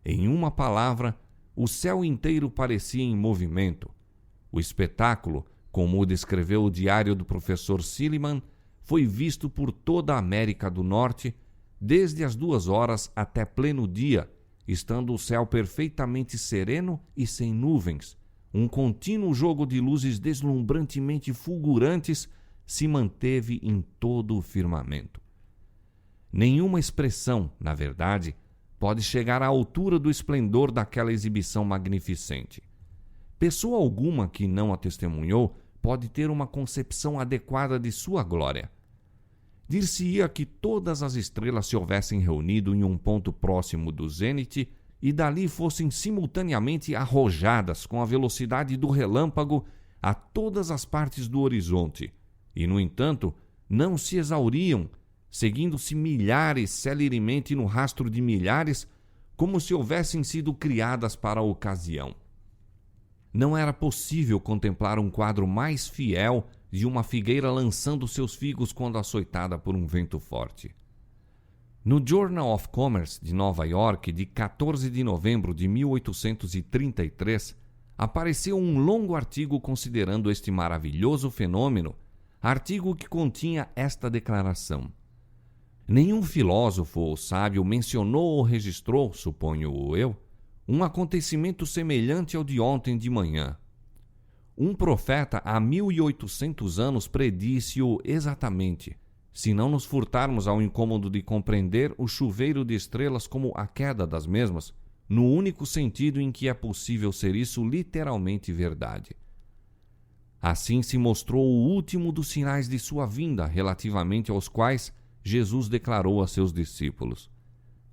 Em uma palavra, o céu inteiro parecia em movimento. O espetáculo, como o descreveu o diário do professor Silliman, foi visto por toda a América do Norte, desde as 2 horas até pleno dia, estando o céu perfeitamente sereno e sem nuvens. Um contínuo jogo de luzes deslumbrantemente fulgurantes se manteve em todo o firmamento. Nenhuma expressão, na verdade, pode chegar à altura do esplendor daquela exibição magnificente. Pessoa alguma que não a testemunhou pode ter uma concepção adequada de sua glória. Dir-se-ia que todas as estrelas se houvessem reunido em um ponto próximo do zênite e dali fossem simultaneamente arrojadas com a velocidade do relâmpago a todas as partes do horizonte, e, no entanto, não se exauriam, seguindo-se milhares celeremente no rastro de milhares, como se houvessem sido criadas para a ocasião. Não era possível contemplar um quadro mais fiel de uma figueira lançando seus figos quando açoitada por um vento forte. No Journal of Commerce de Nova York, de 14 de novembro de 1833, apareceu um longo artigo considerando este maravilhoso fenômeno, artigo que continha esta declaração: nenhum filósofo ou sábio mencionou ou registrou, suponho eu, um acontecimento semelhante ao de ontem de manhã. Um profeta há 1800 anos predisse-o exatamente, se não nos furtarmos ao incômodo de compreender o chuveiro de estrelas como a queda das mesmas, no único sentido em que é possível ser isso literalmente verdade. Assim se mostrou o último dos sinais de sua vinda, relativamente aos quais Jesus declarou a seus discípulos: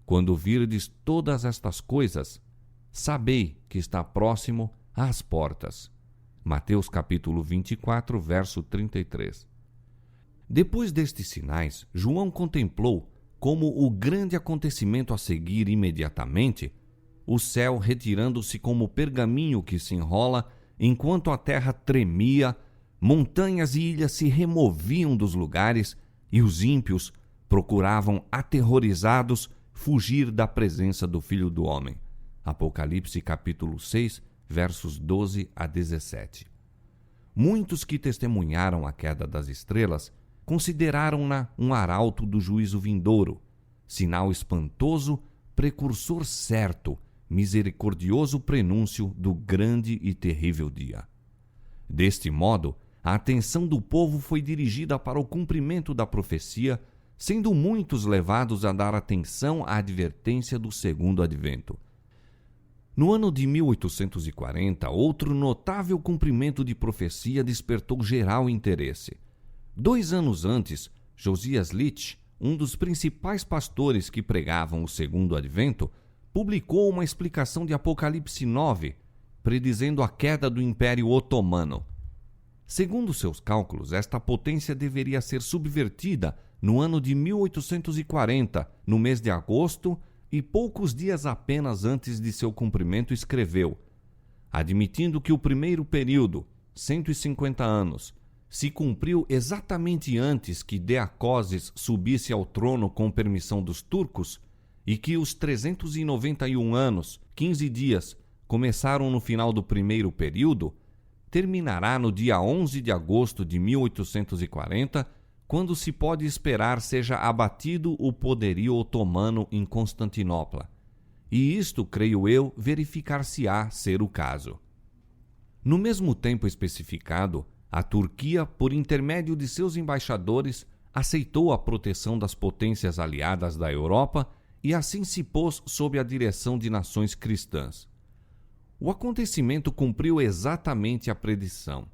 quando virdes todas estas coisas, sabei que está próximo às portas. Mateus capítulo 24, verso 33. Depois destes sinais, João contemplou, como o grande acontecimento a seguir imediatamente, o céu retirando-se como pergaminho que se enrola, enquanto a terra tremia, montanhas e ilhas se removiam dos lugares e os ímpios procuravam, aterrorizados, fugir da presença do Filho do Homem. Apocalipse capítulo 6, versos 12 a 17. Muitos que testemunharam a queda das estrelas consideraram-na um arauto do juízo vindouro, sinal espantoso, precursor certo, misericordioso prenúncio do grande e terrível dia. Deste modo, a atenção do povo foi dirigida para o cumprimento da profecia, sendo muitos levados a dar atenção à advertência do segundo advento. No ano de 1840, outro notável cumprimento de profecia despertou geral interesse. 2 anos antes, Josias Litch, um dos principais pastores que pregavam o segundo advento, publicou uma explicação de Apocalipse 9, predizendo a queda do Império Otomano. Segundo seus cálculos, esta potência deveria ser subvertida no ano de 1840, no mês de agosto, e poucos dias apenas antes de seu cumprimento escreveu: admitindo que o primeiro período, 150 anos, se cumpriu exatamente antes que Deacoses subisse ao trono com permissão dos turcos, e que os 391 anos, 15 dias, começaram no final do primeiro período, terminará no dia 11 de agosto de 1840, quando se pode esperar seja abatido o poderio otomano em Constantinopla. E isto, creio eu, verificar-se-á ser o caso. No mesmo tempo especificado, a Turquia, por intermédio de seus embaixadores, aceitou a proteção das potências aliadas da Europa e assim se pôs sob a direção de nações cristãs. O acontecimento cumpriu exatamente a predição.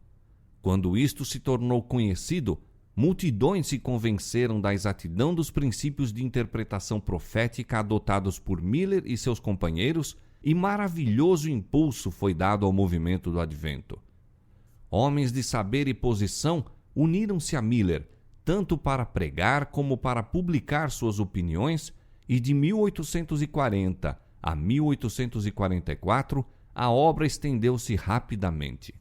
Quando isto se tornou conhecido, multidões se convenceram da exatidão dos princípios de interpretação profética adotados por Miller e seus companheiros, e maravilhoso impulso foi dado ao movimento do Advento. Homens de saber e posição uniram-se a Miller, tanto para pregar como para publicar suas opiniões, e de 1840 a 1844 a obra estendeu-se rapidamente.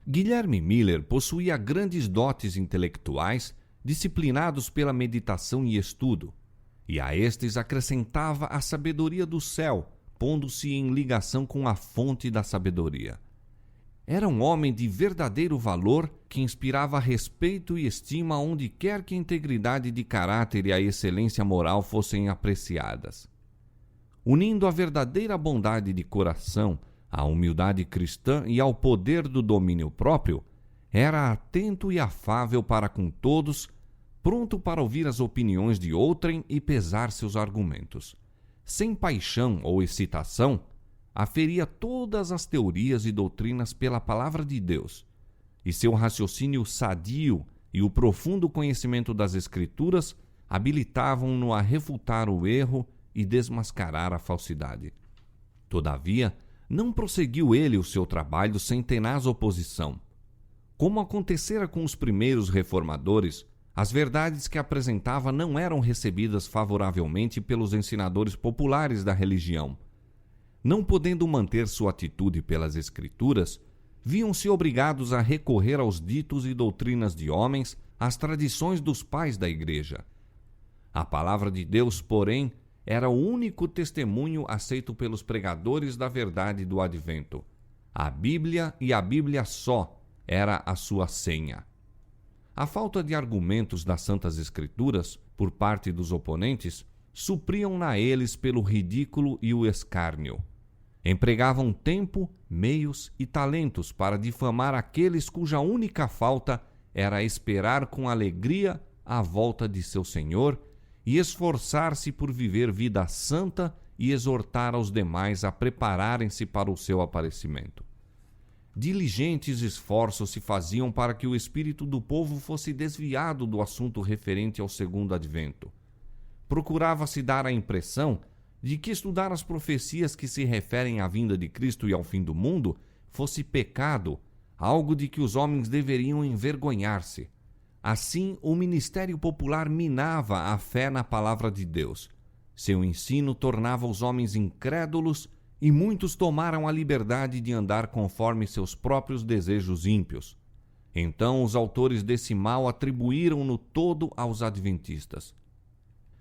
Guilherme Miller possuía grandes dotes intelectuais, disciplinados pela meditação e estudo, e a estes acrescentava a sabedoria do céu, pondo-se em ligação com a fonte da sabedoria. Era um homem de verdadeiro valor que inspirava respeito e estima onde quer que a integridade de caráter e a excelência moral fossem apreciadas. Unindo a verdadeira bondade de coração à humildade cristã e ao poder do domínio próprio, era atento e afável para com todos, pronto para ouvir as opiniões de outrem e pesar seus argumentos. Sem paixão ou excitação, aferia todas as teorias e doutrinas pela palavra de Deus, e seu raciocínio sadio e o profundo conhecimento das Escrituras habilitavam-no a refutar o erro e desmascarar a falsidade. Todavia, não prosseguiu ele o seu trabalho sem tenaz oposição. Como acontecera com os primeiros reformadores, as verdades que apresentava não eram recebidas favoravelmente pelos ensinadores populares da religião. Não podendo manter sua atitude pelas Escrituras, viam-se obrigados a recorrer aos ditos e doutrinas de homens, às tradições dos pais da Igreja. A palavra de Deus, porém, era o único testemunho aceito pelos pregadores da verdade do Advento. A Bíblia e a Bíblia só era a sua senha. A falta de argumentos das Santas Escrituras, por parte dos oponentes, supriam-na eles pelo ridículo e o escárnio. Empregavam tempo, meios e talentos para difamar aqueles cuja única falta era esperar com alegria a volta de seu Senhor e esforçar-se por viver vida santa e exortar aos demais a prepararem-se para o seu aparecimento. Diligentes esforços se faziam para que o espírito do povo fosse desviado do assunto referente ao segundo advento. Procurava-se dar a impressão de que estudar as profecias que se referem à vinda de Cristo e ao fim do mundo fosse pecado, algo de que os homens deveriam envergonhar-se. Assim, o ministério popular minava a fé na palavra de Deus. Seu ensino tornava os homens incrédulos e muitos tomaram a liberdade de andar conforme seus próprios desejos ímpios. Então, os autores desse mal atribuíram-no todo aos adventistas.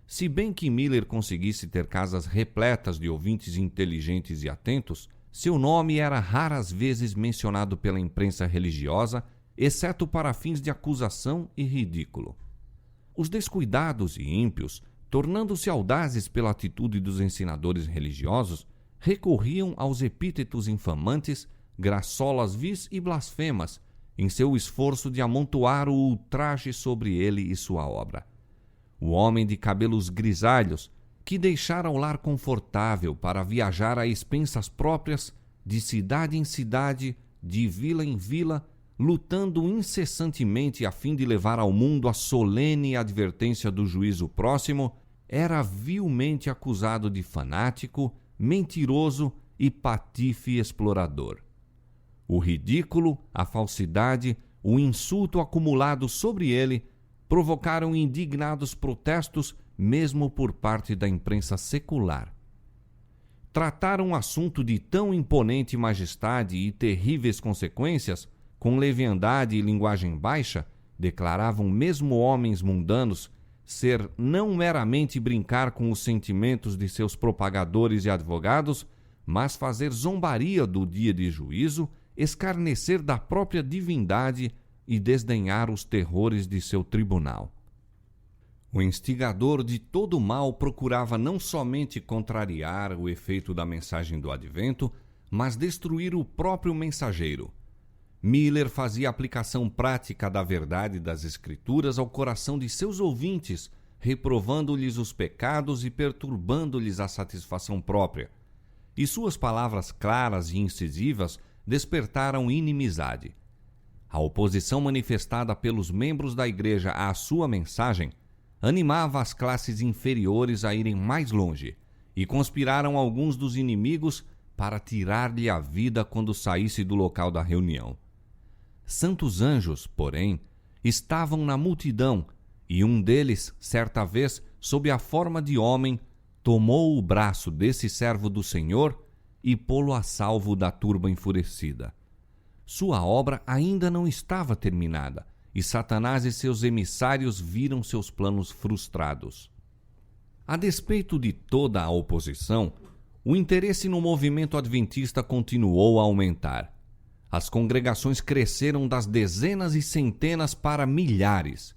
Se bem que Miller conseguisse ter casas repletas de ouvintes inteligentes e atentos, seu nome era raras vezes mencionado pela imprensa religiosa, exceto para fins de acusação e ridículo. Os descuidados e ímpios, tornando-se audazes pela atitude dos ensinadores religiosos, recorriam aos epítetos infamantes, graçolas vis e blasfemas, em seu esforço de amontoar o ultraje sobre ele e sua obra. O homem de cabelos grisalhos, que deixara o lar confortável para viajar a expensas próprias, de cidade em cidade, de vila em vila, lutando incessantemente a fim de levar ao mundo a solene advertência do juízo próximo, era vilmente acusado de fanático, mentiroso e patife explorador. O ridículo, a falsidade, o insulto acumulado sobre ele provocaram indignados protestos mesmo por parte da imprensa secular. Tratar um assunto de tão imponente majestade e terríveis consequências com leviandade e linguagem baixa, declaravam mesmo homens mundanos ser não meramente brincar com os sentimentos de seus propagadores e advogados, mas fazer zombaria do dia de juízo, escarnecer da própria divindade e desdenhar os terrores de seu tribunal. O instigador de todo mal procurava não somente contrariar o efeito da mensagem do advento, mas destruir o próprio mensageiro. Miller fazia aplicação prática da verdade das Escrituras ao coração de seus ouvintes, reprovando-lhes os pecados e perturbando-lhes a satisfação própria. E suas palavras claras e incisivas despertaram inimizade. A oposição manifestada pelos membros da igreja à sua mensagem animava as classes inferiores a irem mais longe, e conspiraram alguns dos inimigos para tirar-lhe a vida quando saísse do local da reunião. Santos anjos, porém, estavam na multidão, e um deles, certa vez, sob a forma de homem, tomou o braço desse servo do Senhor e pô-lo a salvo da turba enfurecida. Sua obra ainda não estava terminada, e Satanás e seus emissários viram seus planos frustrados. A despeito de toda a oposição, o interesse no movimento adventista continuou a aumentar. As congregações cresceram das dezenas e centenas para milhares.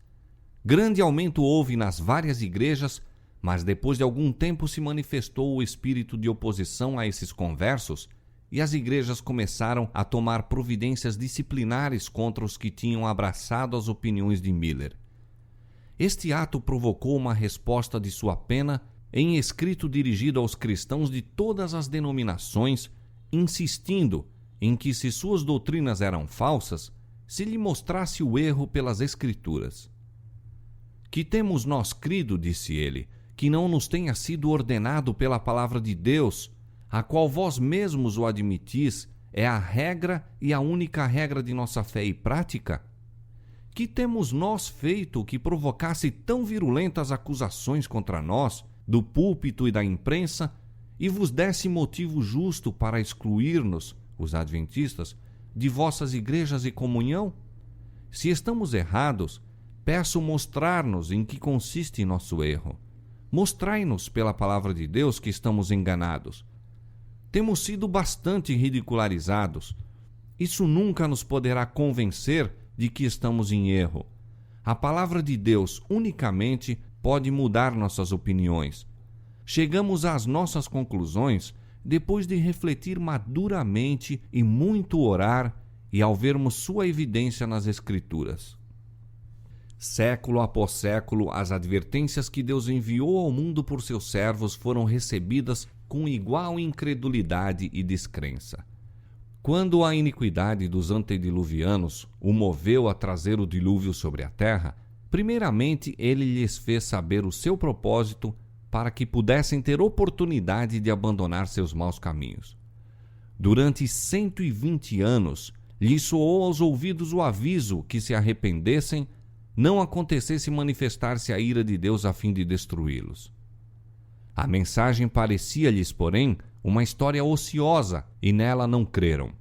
Grande aumento houve nas várias igrejas, mas depois de algum tempo se manifestou o espírito de oposição a esses conversos e as igrejas começaram a tomar providências disciplinares contra os que tinham abraçado as opiniões de Miller. Este ato provocou uma resposta de sua pena em escrito dirigido aos cristãos de todas as denominações, insistindo em que, se suas doutrinas eram falsas, se lhe mostrasse o erro pelas Escrituras. Que temos nós crido, disse ele, que não nos tenha sido ordenado pela palavra de Deus, a qual vós mesmos o admitis, é a regra e a única regra de nossa fé e prática? Que temos nós feito que provocasse tão virulentas acusações contra nós, do púlpito e da imprensa, e vos desse motivo justo para excluir-nos, os adventistas, de vossas igrejas e comunhão? Se estamos errados, peço mostrar-nos em que consiste nosso erro. Mostrai-nos pela palavra de Deus que estamos enganados. Temos sido bastante ridicularizados. Isso nunca nos poderá convencer de que estamos em erro. A palavra de Deus unicamente pode mudar nossas opiniões. Chegamos às nossas conclusões depois de refletir maduramente e muito orar e ao vermos sua evidência nas Escrituras. Século após século, as advertências que Deus enviou ao mundo por seus servos foram recebidas com igual incredulidade e descrença. Quando a iniquidade dos antediluvianos o moveu a trazer o dilúvio sobre a terra, primeiramente ele lhes fez saber o seu propósito para que pudessem ter oportunidade de abandonar seus maus caminhos. Durante 120 anos, lhes soou aos ouvidos o aviso que, se arrependessem, não acontecesse manifestar-se a ira de Deus a fim de destruí-los. A mensagem parecia-lhes, porém, uma história ociosa, e nela não creram.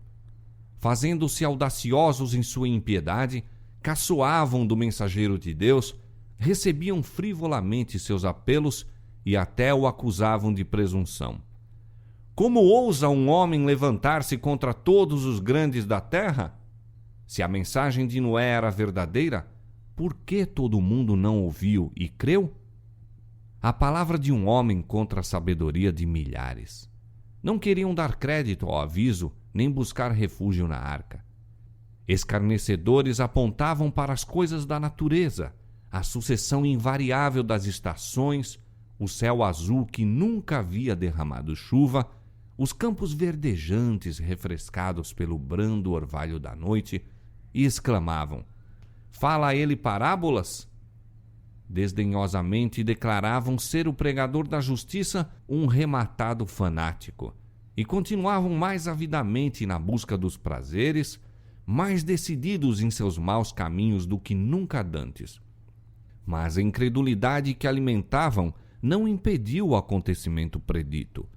Fazendo-se audaciosos em sua impiedade, caçoavam do mensageiro de Deus, recebiam frivolamente seus apelos e até o acusavam de presunção. Como ousa um homem levantar-se contra todos os grandes da terra? Se a mensagem de Noé era verdadeira, por que todo mundo não ouviu e creu? A palavra de um homem contra a sabedoria de milhares. Não queriam dar crédito ao aviso, nem buscar refúgio na arca. Escarnecedores apontavam para as coisas da natureza, a sucessão invariável das estações, o céu azul que nunca havia derramado chuva, os campos verdejantes refrescados pelo brando orvalho da noite, e exclamavam: fala ele parábolas? Desdenhosamente declaravam ser o pregador da justiça um rematado fanático, e continuavam mais avidamente na busca dos prazeres, mais decididos em seus maus caminhos do que nunca dantes. Mas a incredulidade que alimentavam não impediu o acontecimento predito.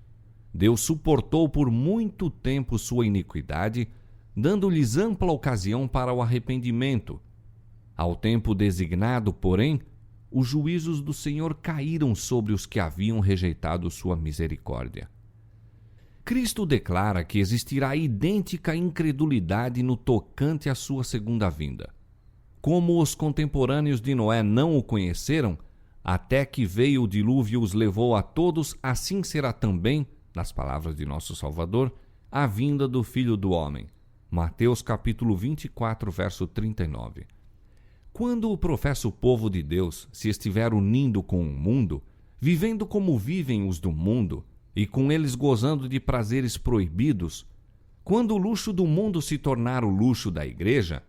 Deus suportou por muito tempo sua iniquidade, dando-lhes ampla ocasião para o arrependimento. Ao tempo designado, porém, os juízos do Senhor caíram sobre os que haviam rejeitado sua misericórdia. Cristo declara que existirá idêntica incredulidade no tocante à sua segunda vinda. Como os contemporâneos de Noé não o conheceram, até que veio o dilúvio e os levou a todos, assim será também, nas palavras de nosso Salvador, a vinda do Filho do Homem. Mateus capítulo 24, verso 39. Quando o professo povo de Deus se estiver unindo com o mundo, vivendo como vivem os do mundo, e com eles gozando de prazeres proibidos, quando o luxo do mundo se tornar o luxo da igreja,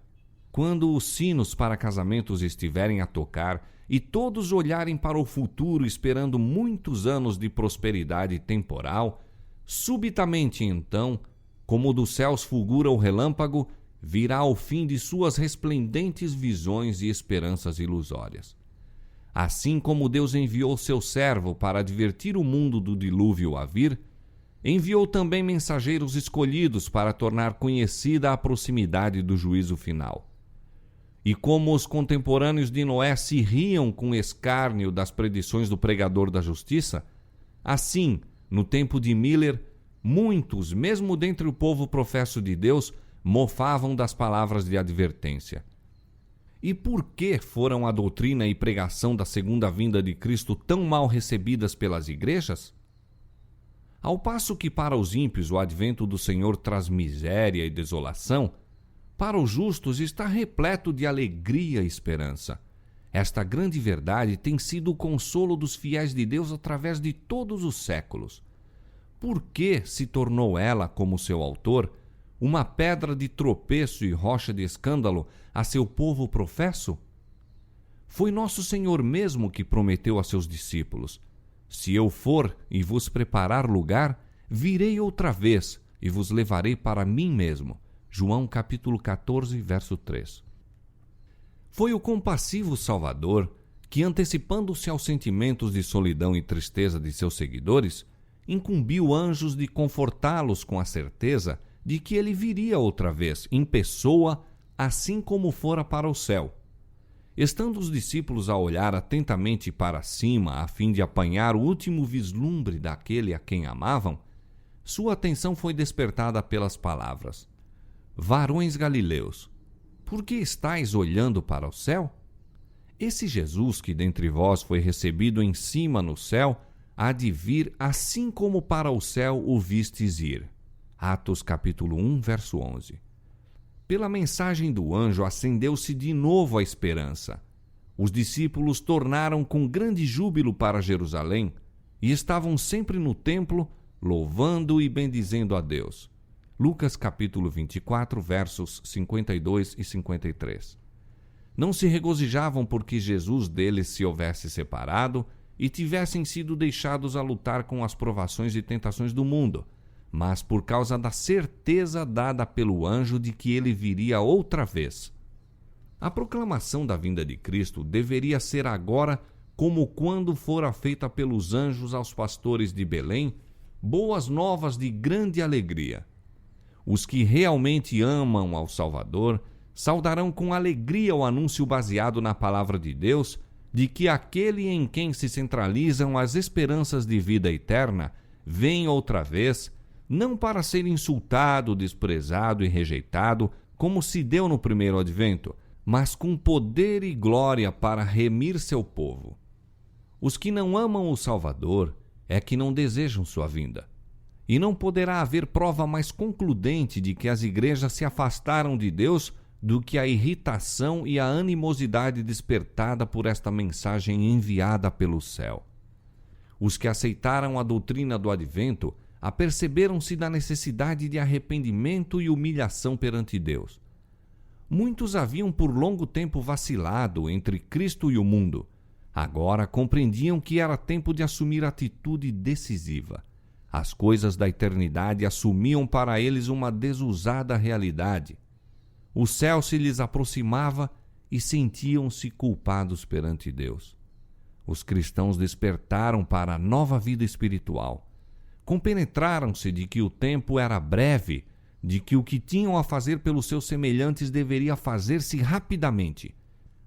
quando os sinos para casamentos estiverem a tocar e todos olharem para o futuro esperando muitos anos de prosperidade temporal, subitamente então, como dos céus fulgura o relâmpago, virá o fim de suas resplendentes visões e esperanças ilusórias. Assim como Deus enviou seu servo para advertir o mundo do dilúvio a vir, enviou também mensageiros escolhidos para tornar conhecida a proximidade do juízo final. E como os contemporâneos de Noé se riam com escárnio das predições do pregador da justiça, assim, no tempo de Miller, muitos, mesmo dentre o povo professo de Deus, mofavam das palavras de advertência. E por que foram a doutrina e pregação da segunda vinda de Cristo tão mal recebidas pelas igrejas? Ao passo que para os ímpios o advento do Senhor traz miséria e desolação, para os justos está repleto de alegria e esperança. Esta grande verdade tem sido o consolo dos fiéis de Deus através de todos os séculos. Por que se tornou ela, como seu autor, uma pedra de tropeço e rocha de escândalo a seu povo professo? Foi nosso Senhor mesmo que prometeu a seus discípulos: se eu for e vos preparar lugar, virei outra vez e vos levarei para mim mesmo. João capítulo 14, verso 3. Foi o compassivo Salvador que, antecipando-se aos sentimentos de solidão e tristeza de seus seguidores, incumbiu anjos de confortá-los com a certeza de que ele viria outra vez, em pessoa, assim como fora para o céu. Estando os discípulos a olhar atentamente para cima, a fim de apanhar o último vislumbre daquele a quem amavam, sua atenção foi despertada pelas palavras: varões galileus, por que estáis olhando para o céu? Esse Jesus que dentre vós foi recebido em cima no céu, há de vir assim como para o céu o vistes ir. Atos capítulo 1, verso 11. Pela mensagem do anjo acendeu-se de novo a esperança. Os discípulos tornaram com grande júbilo para Jerusalém e estavam sempre no templo, louvando e bendizendo a Deus. Lucas capítulo 24, versos 52 e 53. Não se regozijavam porque Jesus deles se houvesse separado e tivessem sido deixados a lutar com as provações e tentações do mundo, mas por causa da certeza dada pelo anjo de que ele viria outra vez. A proclamação da vinda de Cristo deveria ser agora como quando fora feita pelos anjos aos pastores de Belém, boas novas de grande alegria. Os que realmente amam ao Salvador saudarão com alegria o anúncio baseado na palavra de Deus de que aquele em quem se centralizam as esperanças de vida eterna vem outra vez, não para ser insultado, desprezado e rejeitado, como se deu no primeiro advento, mas com poder e glória para remir seu povo. Os que não amam o Salvador é que não desejam sua vinda. E não poderá haver prova mais concludente de que as igrejas se afastaram de Deus do que a irritação e a animosidade despertada por esta mensagem enviada pelo céu. Os que aceitaram a doutrina do advento aperceberam-se da necessidade de arrependimento e humilhação perante Deus. Muitos haviam por longo tempo vacilado entre Cristo e o mundo. Agora compreendiam que era tempo de assumir atitude decisiva. As coisas da eternidade assumiam para eles uma desusada realidade. O céu se lhes aproximava e sentiam-se culpados perante Deus. Os cristãos despertaram para a nova vida espiritual. Compenetraram-se de que o tempo era breve, de que o que tinham a fazer pelos seus semelhantes deveria fazer-se rapidamente.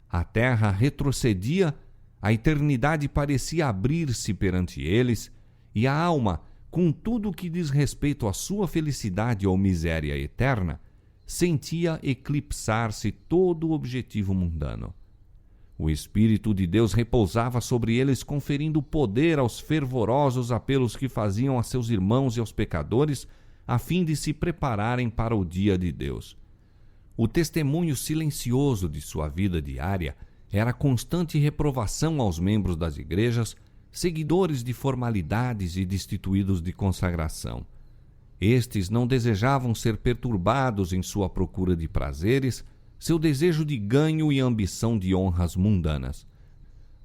A terra retrocedia, a eternidade parecia abrir-se perante eles, e a alma, com tudo o que diz respeito à sua felicidade ou miséria eterna, sentia eclipsar-se todo o objetivo mundano. O Espírito de Deus repousava sobre eles, conferindo poder aos fervorosos apelos que faziam a seus irmãos e aos pecadores, a fim de se prepararem para o dia de Deus. O testemunho silencioso de sua vida diária era a constante reprovação aos membros das igrejas, seguidores de formalidades e destituídos de consagração. Estes não desejavam ser perturbados em sua procura de prazeres, seu desejo de ganho e ambição de honras mundanas.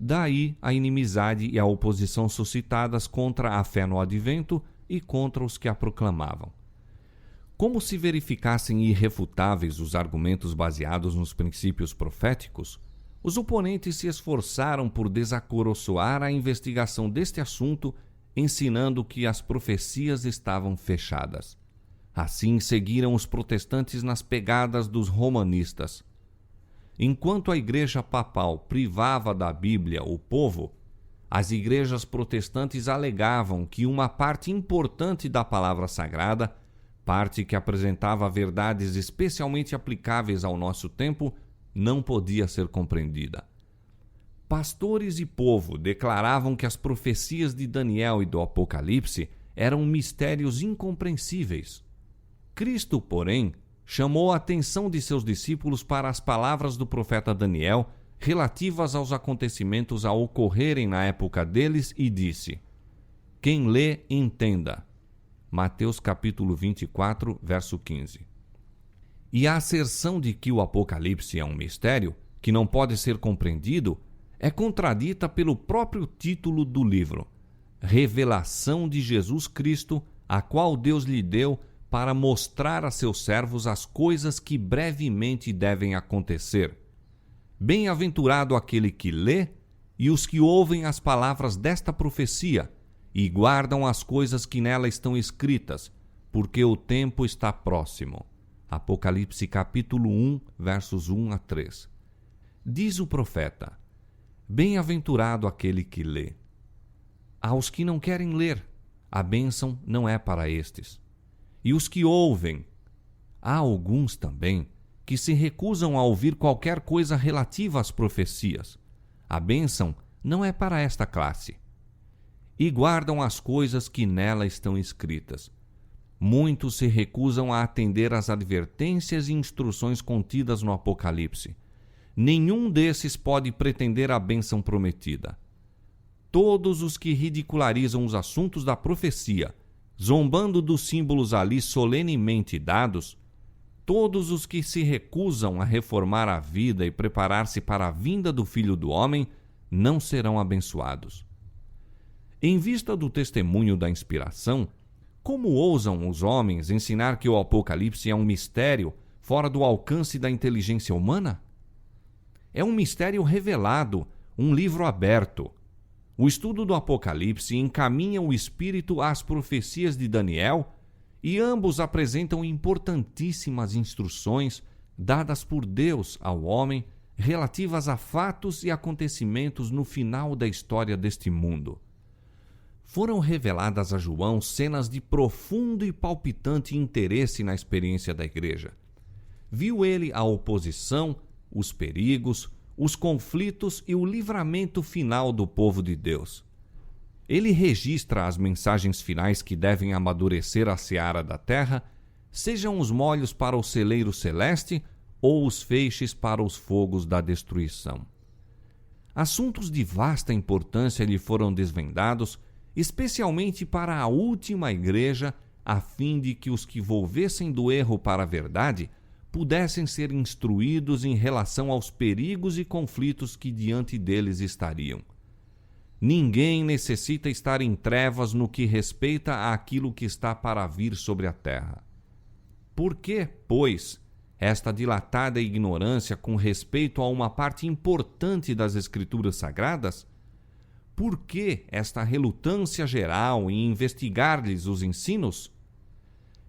Daí a inimizade e a oposição suscitadas contra a fé no advento e contra os que a proclamavam. Como se verificassem irrefutáveis os argumentos baseados nos princípios proféticos, os oponentes se esforçaram por desacoroçoar a investigação deste assunto, ensinando que as profecias estavam fechadas. Assim seguiram os protestantes nas pegadas dos romanistas. Enquanto a igreja papal privava da Bíblia o povo, as igrejas protestantes alegavam que uma parte importante da palavra sagrada, parte que apresentava verdades especialmente aplicáveis ao nosso tempo, não podia ser compreendida. Pastores e povo declaravam que as profecias de Daniel e do Apocalipse eram mistérios incompreensíveis. Cristo, porém, chamou a atenção de seus discípulos para as palavras do profeta Daniel relativas aos acontecimentos a ocorrerem na época deles e disse: quem lê, entenda. Mateus capítulo 24, verso 15. E a asserção de que o Apocalipse é um mistério, que não pode ser compreendido, é contradita pelo próprio título do livro, Revelação de Jesus Cristo, a qual Deus lhe deu para mostrar a seus servos as coisas que brevemente devem acontecer. Bem-aventurado aquele que lê e os que ouvem as palavras desta profecia e guardam as coisas que nela estão escritas, porque o tempo está próximo. Apocalipse capítulo 1, versos 1 a 3. Diz o profeta: bem-aventurado aquele que lê. Aos que não querem ler, a bênção não é para estes. E os que ouvem, há alguns também que se recusam a ouvir qualquer coisa relativa às profecias. A bênção não é para esta classe. E guardam as coisas que nela estão escritas. Muitos se recusam a atender às advertências e instruções contidas no Apocalipse. Nenhum desses pode pretender a bênção prometida. Todos os que ridicularizam os assuntos da profecia, zombando dos símbolos ali solenemente dados, todos os que se recusam a reformar a vida e preparar-se para a vinda do Filho do Homem, não serão abençoados. Em vista do testemunho da inspiração, como ousam os homens ensinar que o Apocalipse é um mistério fora do alcance da inteligência humana? É um mistério revelado, um livro aberto. O estudo do Apocalipse encaminha o espírito às profecias de Daniel e ambos apresentam importantíssimas instruções dadas por Deus ao homem relativas a fatos e acontecimentos no final da história deste mundo. Foram reveladas a João cenas de profundo e palpitante interesse na experiência da igreja. Viu ele a oposição, os perigos, os conflitos e o livramento final do povo de Deus. Ele registra as mensagens finais que devem amadurecer a seara da terra, sejam os molhos para o celeiro celeste ou os feixes para os fogos da destruição. Assuntos de vasta importância lhe foram desvendados, especialmente para a última igreja, a fim de que os que volvessem do erro para a verdade pudessem ser instruídos em relação aos perigos e conflitos que diante deles estariam. Ninguém necessita estar em trevas no que respeita àquilo que está para vir sobre a terra. Por que, pois, esta dilatada ignorância com respeito a uma parte importante das Escrituras Sagradas? Por que esta relutância geral em investigar-lhes os ensinos?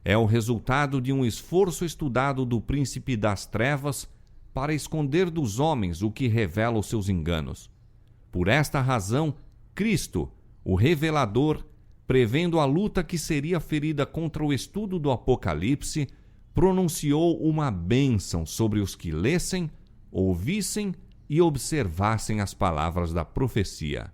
É o resultado de um esforço estudado do príncipe das trevas para esconder dos homens o que revela os seus enganos. Por esta razão, Cristo, o revelador, prevendo a luta que seria ferida contra o estudo do Apocalipse, pronunciou uma bênção sobre os que lessem, ouvissem e observassem as palavras da profecia.